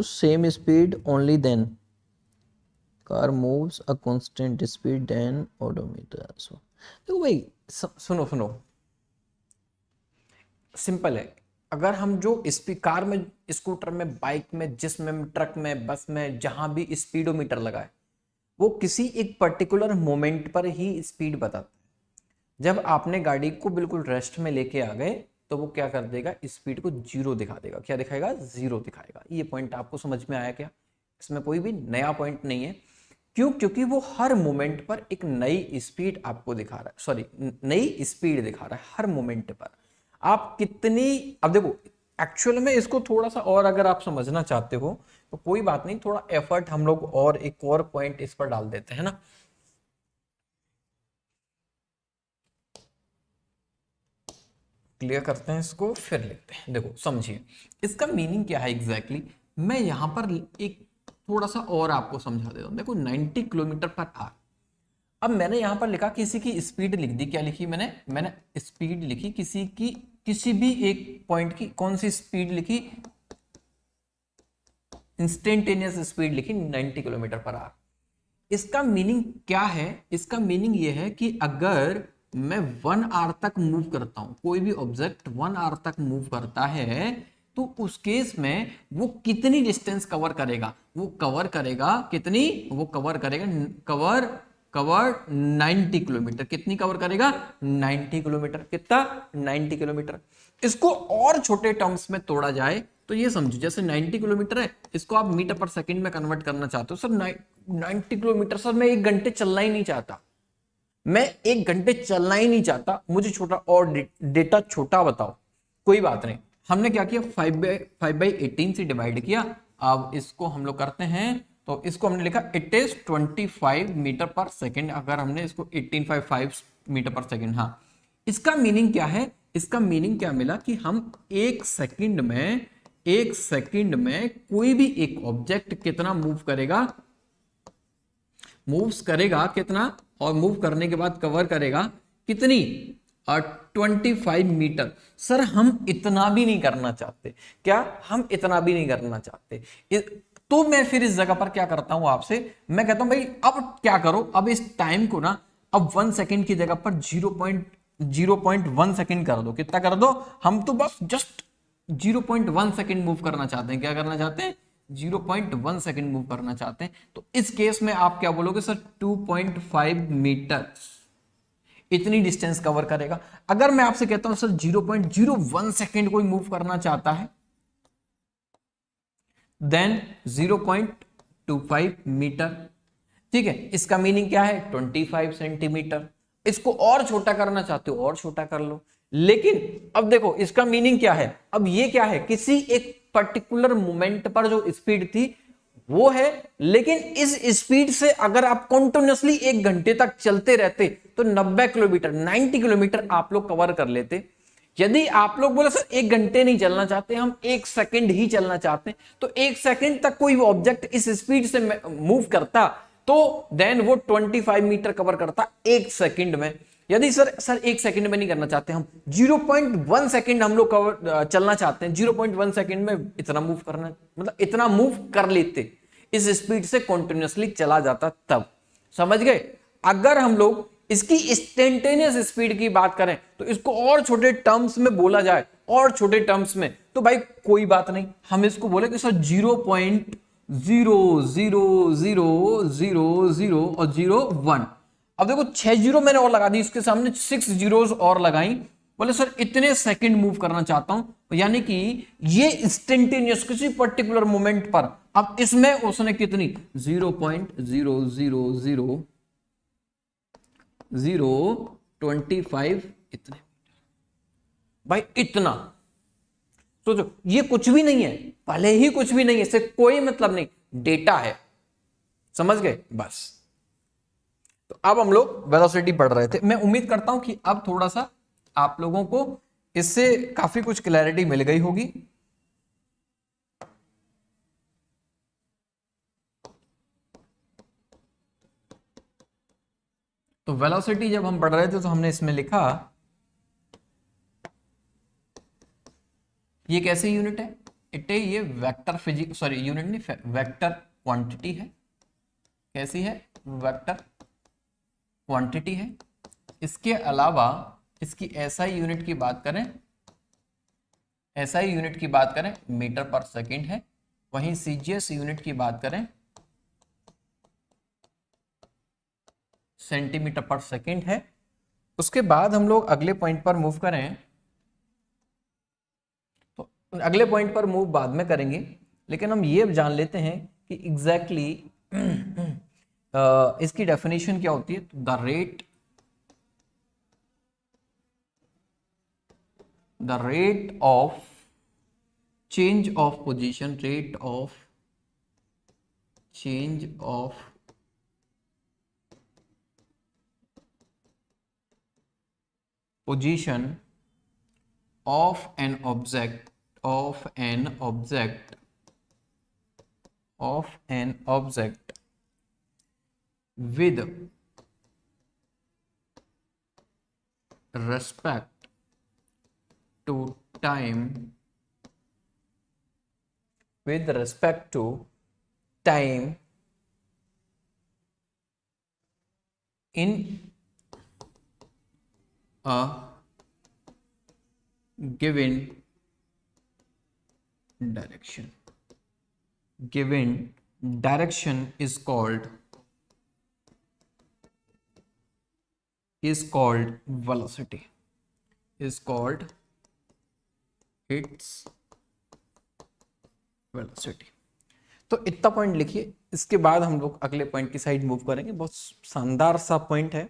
same speed only then car moves a constant speed than odometer. So देखो भाई, सुनो सुनो, सिंपल है। अगर हम जो कार में, स्कूटर में, बाइक में, जिसमें, ट्रक में, बस में, जहां भी स्पीडोमीटर लगाए, वो किसी एक पर्टिकुलर मोमेंट पर ही स्पीड बताता है। जब आपने गाड़ी को बिल्कुल रेस्ट में लेके आ गए तो वो क्या कर देगा, स्पीड को जीरो दिखा देगा। क्या दिखाएगा? जीरो दिखाएगा। ये पॉइंट आपको समझ में आया क्या? इसमें कोई भी नया पॉइंट नहीं है। क्यों? क्योंकि वो हर मोमेंट पर एक नई स्पीड आपको दिखा रहा है, सॉरी, नई स्पीड दिखा रहा है हर मोमेंट पर। आप कितनी, अब देखो एक्चुअल में इसको थोड़ा सा और अगर आप समझना चाहते हो तो कोई बात नहीं, थोड़ा एफर्ट हम लोग और एक और पॉइंट इस पर डाल देते हैं ना। क्लियर करते हैं इसको, फिर लिखते हैं। देखो समझिए इसका मीनिंग क्या है एग्जैक्टली। मैं यहां पर एक थोड़ा सा और आपको समझा देता हूं। देखो 90 किलोमीटर पर आवर। अब मैंने यहां पर लिखा, किसी की स्पीड लिख दी। क्या लिखी मैंने स्पीड लिखी किसी की, किसी भी एक पॉइंट की। कौन सी स्पीड लिखी? इंस्टेंटेनियस स्पीड लिखी 90 किलोमीटर पर आवर। इसका मीनिंग क्या है? इसका मीनिंग यह है कि अगर मैं 1 आवर तक मूव करता हूं, कोई भी ऑब्जेक्ट 1 आवर तक मूव करता है, तो उस केस में वो कितनी डिस्टेंस कवर करेगा? वो कवर करेगा कितनी? वो कवर करेगा कवर 90 किलोमीटर। कितनी कवर करेगा? 90 किलोमीटर। कितना? 90 किलोमीटर। इसको और छोटे टर्म्स में तोड़ा जाए तो ये समझो, जैसे 90 किलोमीटर है, इसको आप मीटर पर सेकंड में कन्वर्ट करना चाहते हो। सर 90 किलोमीटर, सर मैं 1 घंटे चलना ही नहीं चाहता, मैं 1 घंटे चलना ही नहीं चाहता, मुझे छोटा और डेटा छोटा बताओ। कोई बात नहीं, हमने क्या किया, 5/18 से डिवाइड किया। अब इसको हम लोग करते हैं, तो इसको हमने लिखा इट इज 25 मीटर पर सेकेंड। अगर हमने इसको 18.5 मीटर पर सेकेंड, हाँ, इसका मीनिंग क्या है? इसका मीनिंग क्या मिला कि हम 1 सेकंड में कोई भी एक ऑब्जेक्ट कितना मूव करेगा, मूव्स करेगा कितना, और मूव करने के बाद कवर करेगा कितनी? 25 मीटर। सर हम इतना भी नहीं करना चाहते। क्या हम इतना भी नहीं करना चाहते? तो मैं फिर इस जगह पर क्या करता हूं आपसे, मैं कहता हूं भाई अब क्या करो, अब इस टाइम को ना, अब 1 सेकंड की जगह पर 0.1 सेकंड कर दो। कितना कर दो? हम तो बस जस्ट 0.1 सेकंड मूव करना चाहते हैं। क्या करना चाहते हैं? 0.1 सेकंड मूव करना चाहते हैं। तो इस केस में आप क्या बोलोगे? सर 2.5 मीटर इतनी डिस्टेंस कवर करेगा। अगर मैं आपसे कहता हूं सर 0.01 सेकंड कोई मूव करना चाहता है, देन 0.25 मीटर। ठीक है, इसका मीनिंग क्या है? 25 सेंटीमीटर। इसको और छोटा करना चाहते हो और छोटा कर लो। लेकिन अब देखो इसका मीनिंग क्या है, अब ये क्या है, किसी एक पर्टिकुलर मोमेंट पर जो स्पीड थी वो है, लेकिन इस स्पीड से अगर आप कंटिन्यूअसली 1 घंटे तक चलते रहते तो 90 किलोमीटर 90 किलोमीटर आप लोग कवर कर लेते। यदि आप लोग बोले सर 1 घंटे नहीं चलना चाहते, हम 1 सेकंड ही चलना चाहते हैं, तो 1 सेकंड तक कोई ऑब्जेक्ट इस स्पीड से मूव करता तो देन वो 25 मीटर कवर करता 1 सेकंड में। यदि सर 1 सेकंड में नहीं करना चाहते, हम 0.1 सेकंड हम लोग कवर चलना चाहते हैं, 0.1 सेकंड में इतना मूव करना, मतलब इतना मूव कर लेते, इस स्पीड से कंटिन्यूअसली चला जाता। तब समझ गए? अगर हम लोग इसकी इंस्टेंटेनियस स्पीड की बात करें तो इसको और छोटे टर्म्स में बोला जाए, और छोटे टर्म्स में, तो भाई कोई बात नहीं, हम इसको बोले कि सर 0.00000 और 01। अब देखो 6 जीरो मैंने और लगा दी, इसके सामने 6 जीरोस और लगाई। बोले सर इतने सेकंड मूव करना चाहता हूं, यानी कि ये इंस्टेंटेनियस किसी पर्टिकुलर मोमेंट पर। अब इसमें उसने कितनी 0.0000025 इतने, भाई इतना। सोचो ये कुछ भी नहीं है, भले ही कुछ भी नहीं है, इससे कोई मतलब नहीं, डेटा है। समझ गए? बस। तो अब हम लोग वेलोसिटी पढ़ रहे थे। मैं उम्मीद करता हूं कि अब थोड़ा सा आप लोगों को इससे काफी कुछ क्लैरिटी मिल गई होगी। तो वेलोसिटी जब हम पढ़ रहे थे तो हमने इसमें लिखा ये कैसे यूनिट है? ये वेक्टर फिजिक्स, सॉरी यूनिट नहीं, वेक्टर क्वांटिटी है। कैसी है? वेक्टर क्वांटिटी है। इसके अलावा इसकी एसआई यूनिट की बात करें, एसआई यूनिट की बात करें मीटर पर सेकंड है। वहीं सीजीएस यूनिट की बात करें सेंटीमीटर पर सेकंड है। उसके बाद हम लोग अगले पॉइंट पर मूव करें, तो अगले पॉइंट पर मूव बाद में करेंगे, लेकिन हम ये जान लेते हैं कि एग्जैक्टली इसकी डेफिनेशन क्या होती है। तो the rate of change of position, rate of change of position of an object with respect to time, in a given direction is called velocity, is called its velocity। तो इतना point लिखिए। इसके बाद हम लोग अगले पॉइंट की side move करेंगे। बहुत शानदार सा पॉइंट है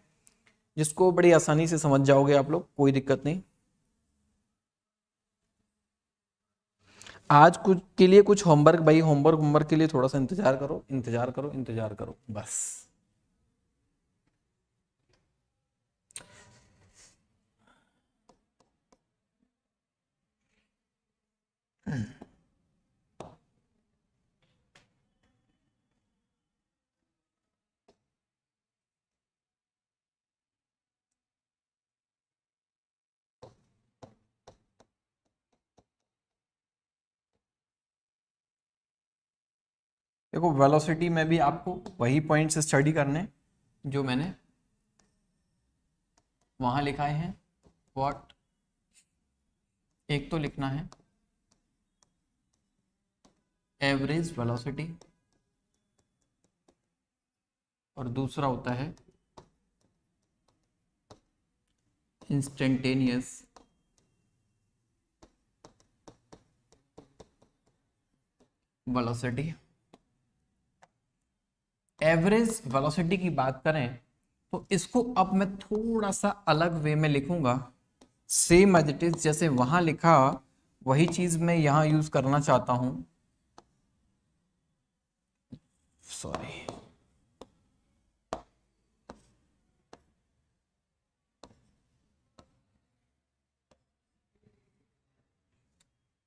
जिसको बड़ी आसानी से समझ जाओगे आप लोग, कोई दिक्कत नहीं। आज कुछ के लिए कुछ होमवर्क भाई, होमवर्क के लिए थोड़ा सा इंतजार करो बस। देखो वेलोसिटी में भी आपको वही पॉइंट्स स्टडी करने जो मैंने वहां लिखाए हैं। व्हाट, एक तो लिखना है एवरेज वेलोसिटी और दूसरा होता है इंस्टेंटेनियस वेलोसिटी। एवरेज वेलोसिटी की बात करें तो इसको अब मैं थोड़ा सा अलग वे में लिखूंगा, सेम एज इट इज जैसे वहां लिखा वही चीज मैं यहां यूज करना चाहता हूं। सॉरी,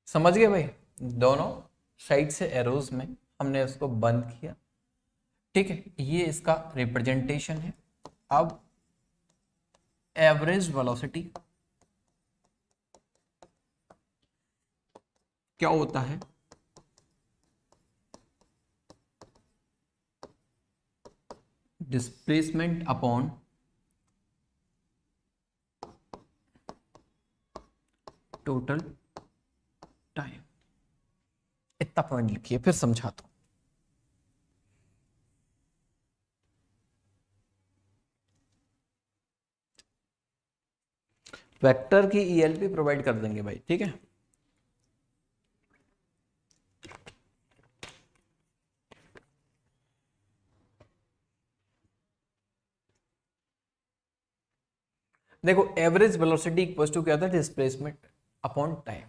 समझ गए भाई? दोनों साइड से एरोज में हमने उसको बंद किया, ठीक है। ये इसका रिप्रेजेंटेशन है। अब एवरेज वेलोसिटी क्या होता है? Displacement upon total time. इतना पॉइंट लिखिए, फिर समझाता हूं। वेक्टर की ईएलपी प्रोवाइड कर देंगे भाई, ठीक है। देखो एवरेज वेलोसिटी इक्वल टू क्या था? Displacement upon time.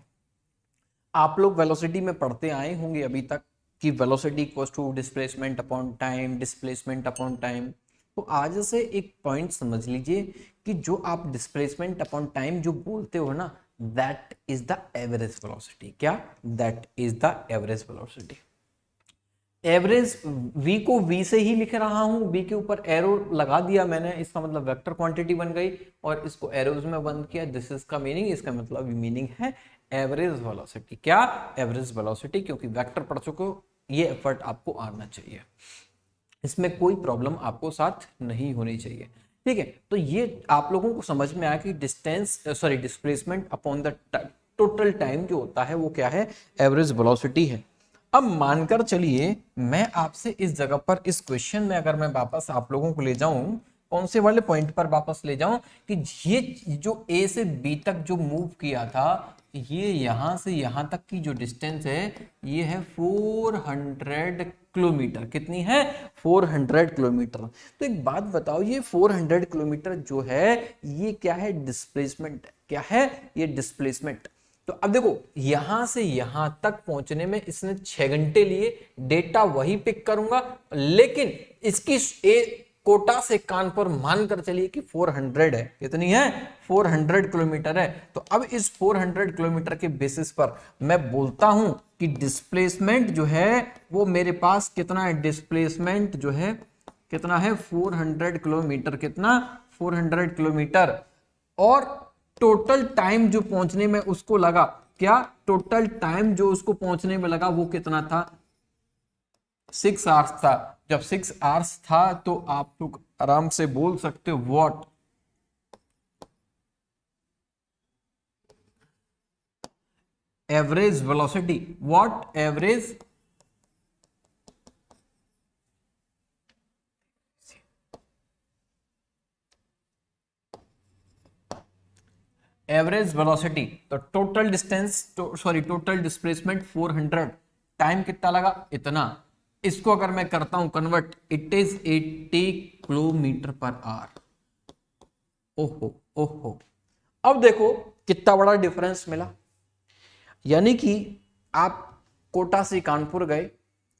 आप लोग वेलोसिटी में पढ़ते आए होंगे अभी तक कि velocity equal to displacement upon time, displacement upon time. तो आज से एक पॉइंट समझ लीजिए कि जो आप डिस्प्लेसमेंट अपॉन टाइम जो बोलते हो ना, that is the average velocity. क्या? That is the average velocity. Average v को v से ही लिख रहा हूं, v के ऊपर एरो लगा दिया मैंने, इसका मतलब वेक्टर क्वांटिटी बन गई, और इसको एरोज में बंद किया। दिस इज का मीनिंग, इसका मतलब मीनिंग है एवरेज वेलोसिटी। क्या? एवरेज वेलोसिटी, क्योंकि वेक्टर पढ़ चुके हो, ये एफर्ट आपको आना चाहिए, इसमें कोई प्रॉब्लम आपको साथ नहीं होनी चाहिए। ठीक है, तो ये आप लोगों को समझ में आया कि displacement upon the total time जो होता है वो क्या है? एवरेज वेलोसिटी है। अब मानकर चलिए मैं आपसे इस जगह पर इस क्वेश्चन में अगर मैं वापस आप लोगों को ले जाऊं, कौन से वाले पॉइंट पर वापस ले जाऊं कि ये जो ए से बी तक जो मूव किया था, ये यहां से यहां तक की जो डिस्टेंस है ये है 400 किलोमीटर। कितनी है? 400 किलोमीटर। तो एक बात बताओ, ये 400 किलोमीटर जो है ये क्या है? डिस्प्लेसमेंट। क्या है? ये डिस्प्लेसमेंट। तो अब देखो यहां से यहां तक पहुंचने में इसने 6 घंटे लिए, डेटा वही पिक करूंगा, लेकिन इसकी कोटा से कानपुर मानकर चलिए कि 400 है। कितनी है? 400 किलोमीटर है। तो अब इस 400 किलोमीटर के बेसिस पर मैं बोलता हूं कि डिस्प्लेसमेंट जो है वो मेरे पास कितना है? डिस्प्लेसमेंट जो है कितना है? 400 किलोमीटर। कितना? 400 किलोमीटर। और टोटल टाइम जो पहुंचने में उसको लगा, क्या? टोटल टाइम जो उसको पहुंचने में लगा वो कितना था? 6 आवर्स था। जब 6 आवर्स था तो आप लोग आराम से बोल सकते हो what average velocity. What average average velocity. तो total distance total displacement 400, time कितना लगा? इतना। इसको अगर मैं करता हूं convert, it is 80 kilometre per hour. ओहो ओहो, अब देखो कितना बड़ा डिफरेंस मिला। यानी कि आप कोटा से कानपुर गए,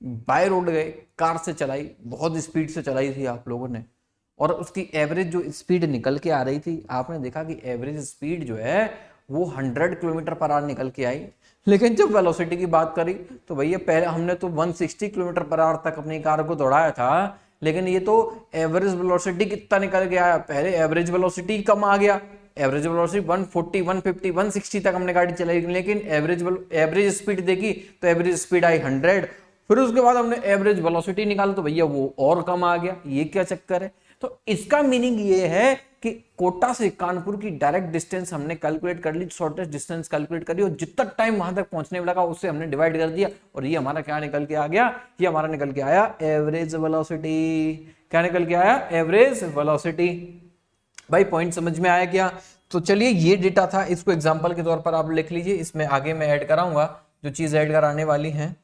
बाय रोड गए, कार से चलाई, बहुत स्पीड से चलाई थी आप लोगों ने, और उसकी एवरेज जो स्पीड निकल के आ रही थी, आपने देखा कि एवरेज स्पीड जो है वो 100 किलोमीटर पर आवर निकल के आई। लेकिन जब वेलोसिटी की बात करी तो भैया पहले हमने तो 160 किलोमीटर पर आवर तक अपनी कार को दौड़ाया था, लेकिन ये तो एवरेज वेलोसिटी कितना निकल के आया? पहले एवरेज वेलोसिटी कम आ गया, एवरेज वेलोसिटी 140, 150, 160 तक हमने गाड़ी चलाई, लेकिन एवरेज स्पीड देखी तो एवरेज स्पीड आई 100। फिर उसके बाद हमने एवरेज वेलोसिटी निकाला तो भैया वो और कम आ गया। ये क्या चक्कर है? तो इसका मीनिंग ये है कि कोटा से कानपुर की डायरेक्ट डिस्टेंस हमने कैलकुलेट कर ली, शॉर्टेस्ट डिस्टेंस कैलकुलेट करी, और जितना टाइम वहां तक पहुंचने में लगा उससे हमने डिवाइड कर दिया, और ये हमारा क्या निकल के आ गया? ये हमारा निकल के आया एवरेज वेलोसिटी। क्या निकल के आया? Average velocity. भाई पॉइंट समझ में आया क्या? तो चलिए ये डेटा था, इसको एग्जांपल के तौर पर आप लिख लीजिए, इसमें आगे मैं ऐड कराऊंगा जो चीज ऐड कराने वाली है।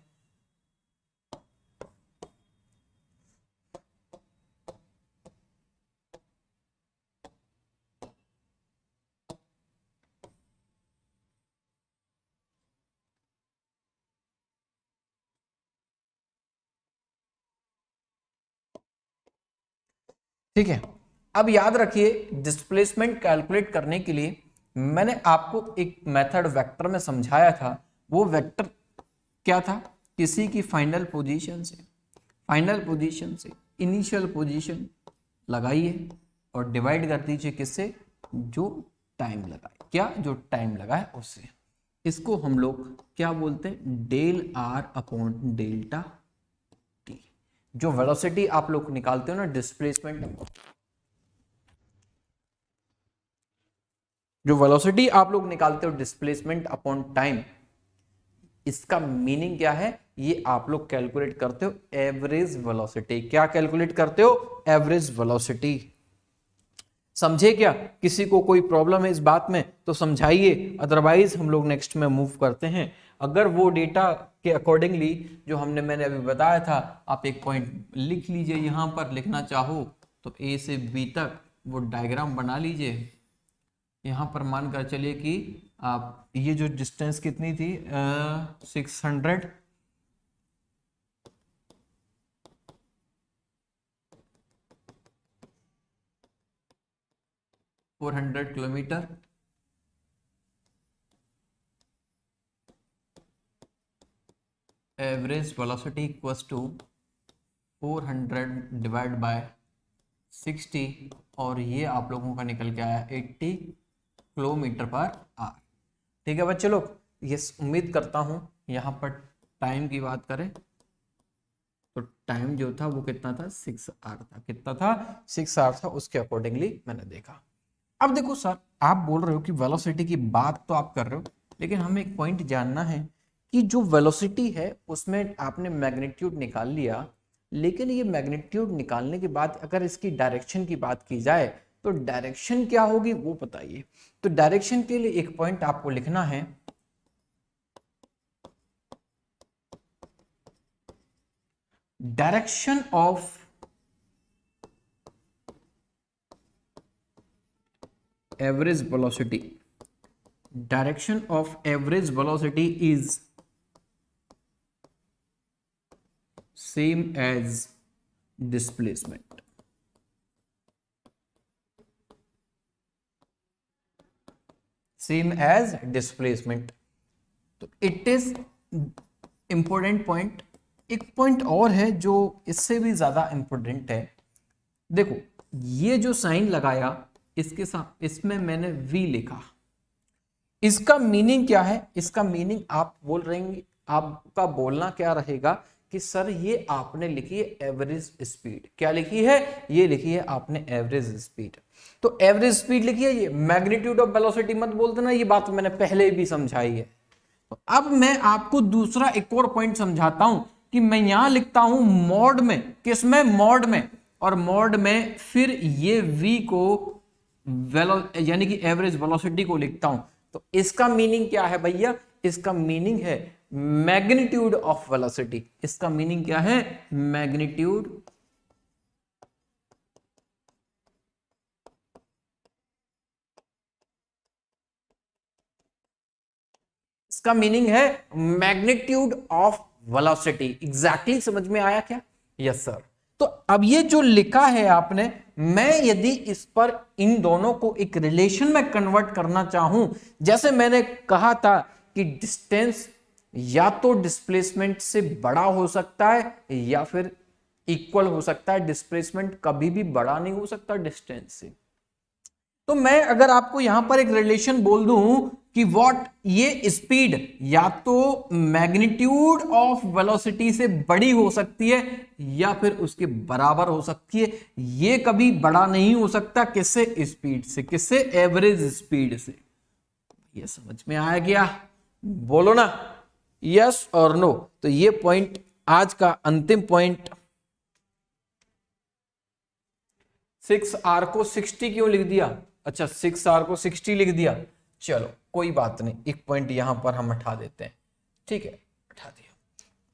ठीक है, अब याद रखिए डिस्प्लेसमेंट कैलकुलेट करने के लिए मैंने आपको एक मेथड वेक्टर में समझाया था। वो वेक्टर क्या था? किसी की फाइनल पोजीशन से इनिशियल पोजीशन लगाइए और डिवाइड कर दीजिए किससे? जो टाइम लगा है। क्या? जो टाइम लगा है उससे। इसको हम लोग क्या बोलते हैं? Del r upon delta t. जो वेलोसिटी आप लोग निकालते हो ना, डिस्प्लेसमेंट, जो वेलोसिटी आप लोग निकालते हो डिस्प्लेसमेंट अपॉन टाइम, इसका मीनिंग क्या है? ये आप लोग कैलकुलेट करते हो एवरेज वेलोसिटी। क्या कैलकुलेट करते हो? Average velocity. समझे क्या? किसी को कोई प्रॉब्लम है इस बात में तो समझाइए, अदरवाइज हम लोग नेक्स्ट में मूव करते हैं। अगर वो डेटा के अकॉर्डिंगली जो मैंने अभी बताया था, आप एक पॉइंट लिख लीजिए, यहां पर लिखना चाहो तो ए से बी तक वो डायग्राम बना लीजिए। यहां पर मानकर चलिए कि आप ये जो डिस्टेंस कितनी थी 600, 400 kilometre, average velocity equals to 400 divide by 60, और ये आप लोगों का निकल के आया 80 किलोमीटर पर आवर। ठीक है बच्चे लोग, यस, उम्मीद करता हूं यहाँ पर टाइम की बात करें तो टाइम जो था वो कितना था, 6 आवर था। कितना था, 6 आवर था। उसके अकॉर्डिंगली मैंने देखा। अब देखो सर, आप बोल रहे हो कि वेलोसिटी की बात तो आप कर रहे हो, लेकिन हमें एक पॉइंट जानना है कि जो वेलोसिटी है उसमें आपने मैग्नीट्यूड निकाल लिया, लेकिन ये मैग्नीट्यूड निकालने के बाद अगर इसकी डायरेक्शन की बात की जाए तो डायरेक्शन क्या होगी वो बताइए। तो डायरेक्शन के लिए एक पॉइंट आपको लिखना है, direction of average velocity, direction of average velocity is same as displacement. Same as displacement. तो इट इज इंपॉर्टेंट पॉइंट। एक पॉइंट और है जो इससे भी ज्यादा इंपॉर्टेंट है। देखो, ये जो साइन लगाया इसके साथ, इसमें मैंने v लिखा, इसका मीनिंग क्या है? इसका मीनिंग आप बोल रहे हैं, आपका बोलना क्या रहेगा कि सर ये आपने लिखी है एवरेज स्पीड। क्या लिखी है? ये लिखी है आपने एवरेज स्पीड। तो एवरेज स्पीड लिखी है, ये मैग्नीट्यूड ऑफ वेलोसिटी मत बोल देना, ये बात मैंने पहले भी समझाई है। तो अब मैं आपको दूसरा एक और पॉइंट समझाता हूं कि मैं यहां लिखता हूं मॉड में, किसमें? मॉड में। और मॉड में फिर ये v को यानी कि एवरेज वेलोसिटी को लिखता हूं। तो इसका मीनिंग क्या है भैया? इसका मीनिंग है मैग्नीट्यूड ऑफ वेलोसिटी। इसका मीनिंग क्या है? मैग्नीट्यूड इसका मीनिंग है मैग्नीट्यूड ऑफ वेलोसिटी। एग्जैक्टली समझ में आया क्या? Yes sir. तो अब ये जो लिखा है आपने, मैं यदि इस पर इन दोनों को एक रिलेशन में कन्वर्ट करना चाहूं, जैसे मैंने कहा था कि डिस्टेंस या तो डिस्प्लेसमेंट से बड़ा हो सकता है या फिर इक्वल हो सकता है। डिस्प्लेसमेंट कभी भी बड़ा नहीं हो सकता डिस्टेंस से। तो मैं अगर आपको यहां पर एक रिलेशन बोल दूं कि व्हाट, ये स्पीड या तो मैग्नीट्यूड ऑफ वेलोसिटी से बड़ी हो सकती है या फिर उसके बराबर हो सकती है। ये कभी बड़ा नहीं हो सकता किससे? स्पीड से। किससे? एवरेज स्पीड से। ये समझ में आया क्या? बोलो ना यस और नो। तो ये पॉइंट आज का अंतिम पॉइंट। 6R को 60 क्यों लिख दिया? अच्छा, 6R को 60 लिख दिया। चलो कोई बात नहीं, एक पॉइंट यहां पर हम हटा देते हैं। ठीक है, हटा दिया,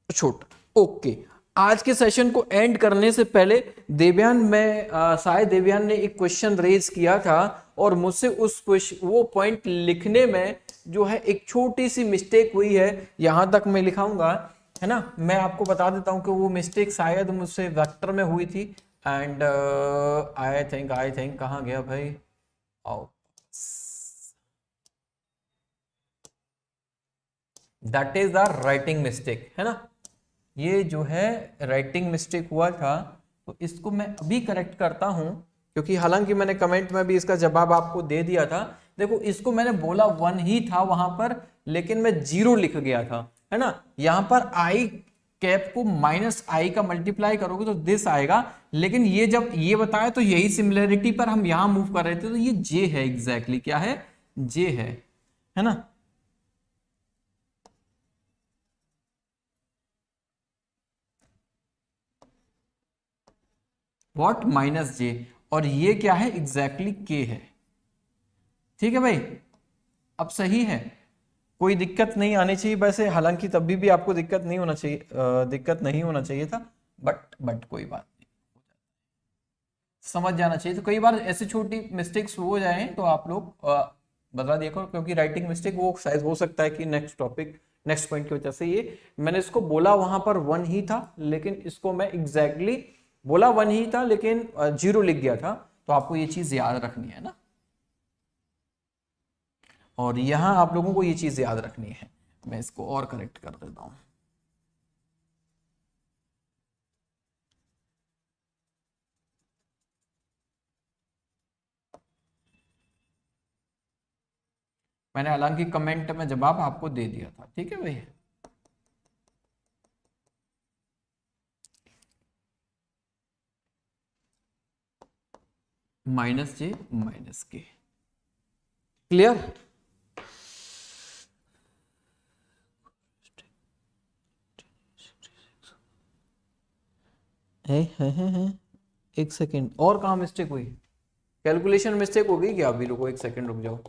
छोटा। ओके, आज के सेशन को एंड करने से पहले देवयान, मैं शायद देवयान ने एक क्वेश्चन रेज किया था और मुझसे उस क्वेश्चन, वो पॉइंट लिखने में जो है एक छोटी सी मिस्टेक हुई है। यहां तक मैं लिखाऊंगा, है ना। मैं आपको बता देता हूं कि वो मिस्टेक शायद मुझसे वेक्टर में हुई थी। एंड आई थिंक कहाँ गया भाई? आओ, that is the writing mistake, है ना। ये जो है राइटिंग मिस्टेक हुआ था, तो इसको मैं अभी करेक्ट करता हूं, क्योंकि हालांकि मैंने कमेंट में भी इसका जवाब आपको दे दिया था। देखो, इसको मैंने बोला 1 ही था वहां पर, लेकिन मैं 0 लिख गया था, है ना। यहां पर आई कैप को -i का मल्टीप्लाई करोगे तो दिस आएगा, लेकिन ये जब ये बताया तो यही सिमिलरिटी पर हम यहां मूव कर रहे थे, तो ये जे है। एग्जैक्टली क्या है? जे है ना। व्हाट? -j। और ये क्या है? एग्जैक्टली k है। ठीक है भाई, अब सही है, कोई दिक्कत नहीं आनी चाहिए वैसे। हालांकि तभी भी आपको दिक्कत नहीं होना चाहिए, दिक्कत नहीं होना चाहिए था, बट कोई बात नहीं, समझ जाना चाहिए। तो कई बार ऐसी छोटी मिस्टेक्स हो जाए तो आप लोग बता दिया करो, क्योंकि राइटिंग मिस्टेक वो शायद हो सकता है कि नेक्स्ट टॉपिक, नेक्स्ट पॉइंट की वजह से। ये मैंने इसको बोला वहां पर 1 ही था, लेकिन इसको मैं एग्जैक्टली बोला 1 ही था, लेकिन 0 लिख गया था। तो आपको ये चीज याद रखनी है ना, और यहां आप लोगों को ये चीज याद रखनी है। मैं इसको और करेक्ट कर देता हूं। मैंने हालांकि कमेंट में जवाब आपको दे दिया था, ठीक है भाई। -j -k, clear. है एक सेकेंड, और कहाँ मिस्टेक हुई? कैलकुलेशन मिस्टेक हो गई क्या? अभी रुको, एक सेकेंड रुक जाओ।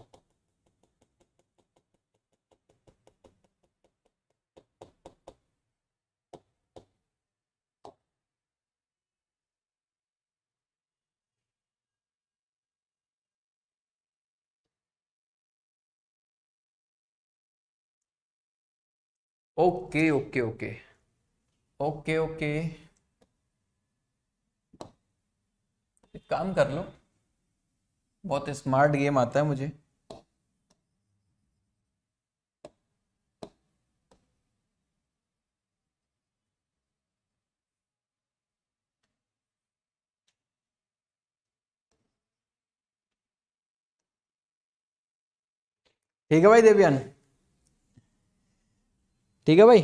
Okay okay okay okay okay, एक काम कर लो, बहुत स्मार्ट गेम आता है मुझे। ठीक है भाई देवयान, ठीक है भाई।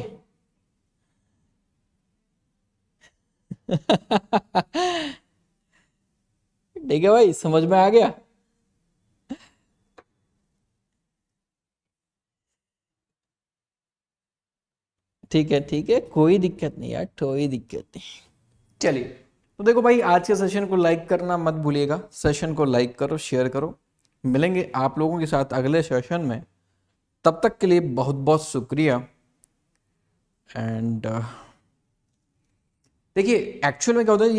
ठीक है भाई, समझ में आ गया। ठीक है, कोई दिक्कत नहीं यार, कोई दिक्कत नहीं। चलिए, तो देखो भाई, आज के सेशन को लाइक करना मत भूलिएगा। सेशन को लाइक करो, शेयर करो। मिलेंगे आप लोगों के साथ अगले सेशन में, तब तक के लिए बहुत बहुत शुक्रिया। एंड देखिए, एक्चुअल में क्या होता है,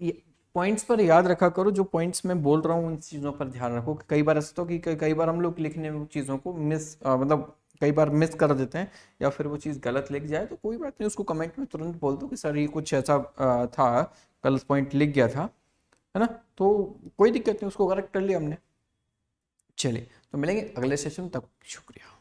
ये पॉइंट्स पर याद रखा करो, जो पॉइंट्स मैं बोल रहा हूँ उन चीज़ों पर ध्यान रखो। कई बार ऐसा तो कि कई बार हम लोग लिखने में चीज़ों को मतलब कई बार मिस कर देते हैं, या फिर वो चीज़ गलत लिख जाए, तो कोई बात नहीं, उसको कमेंट में तुरंत बोल दो कि सर ये कुछ ऐसा था, गलत पॉइंट लिख गया था, है ना। तो कोई दिक्कत नहीं, उसको करेक्ट कर लिया हमने। चलिए, तो मिलेंगे अगले सेशन, तक शुक्रिया।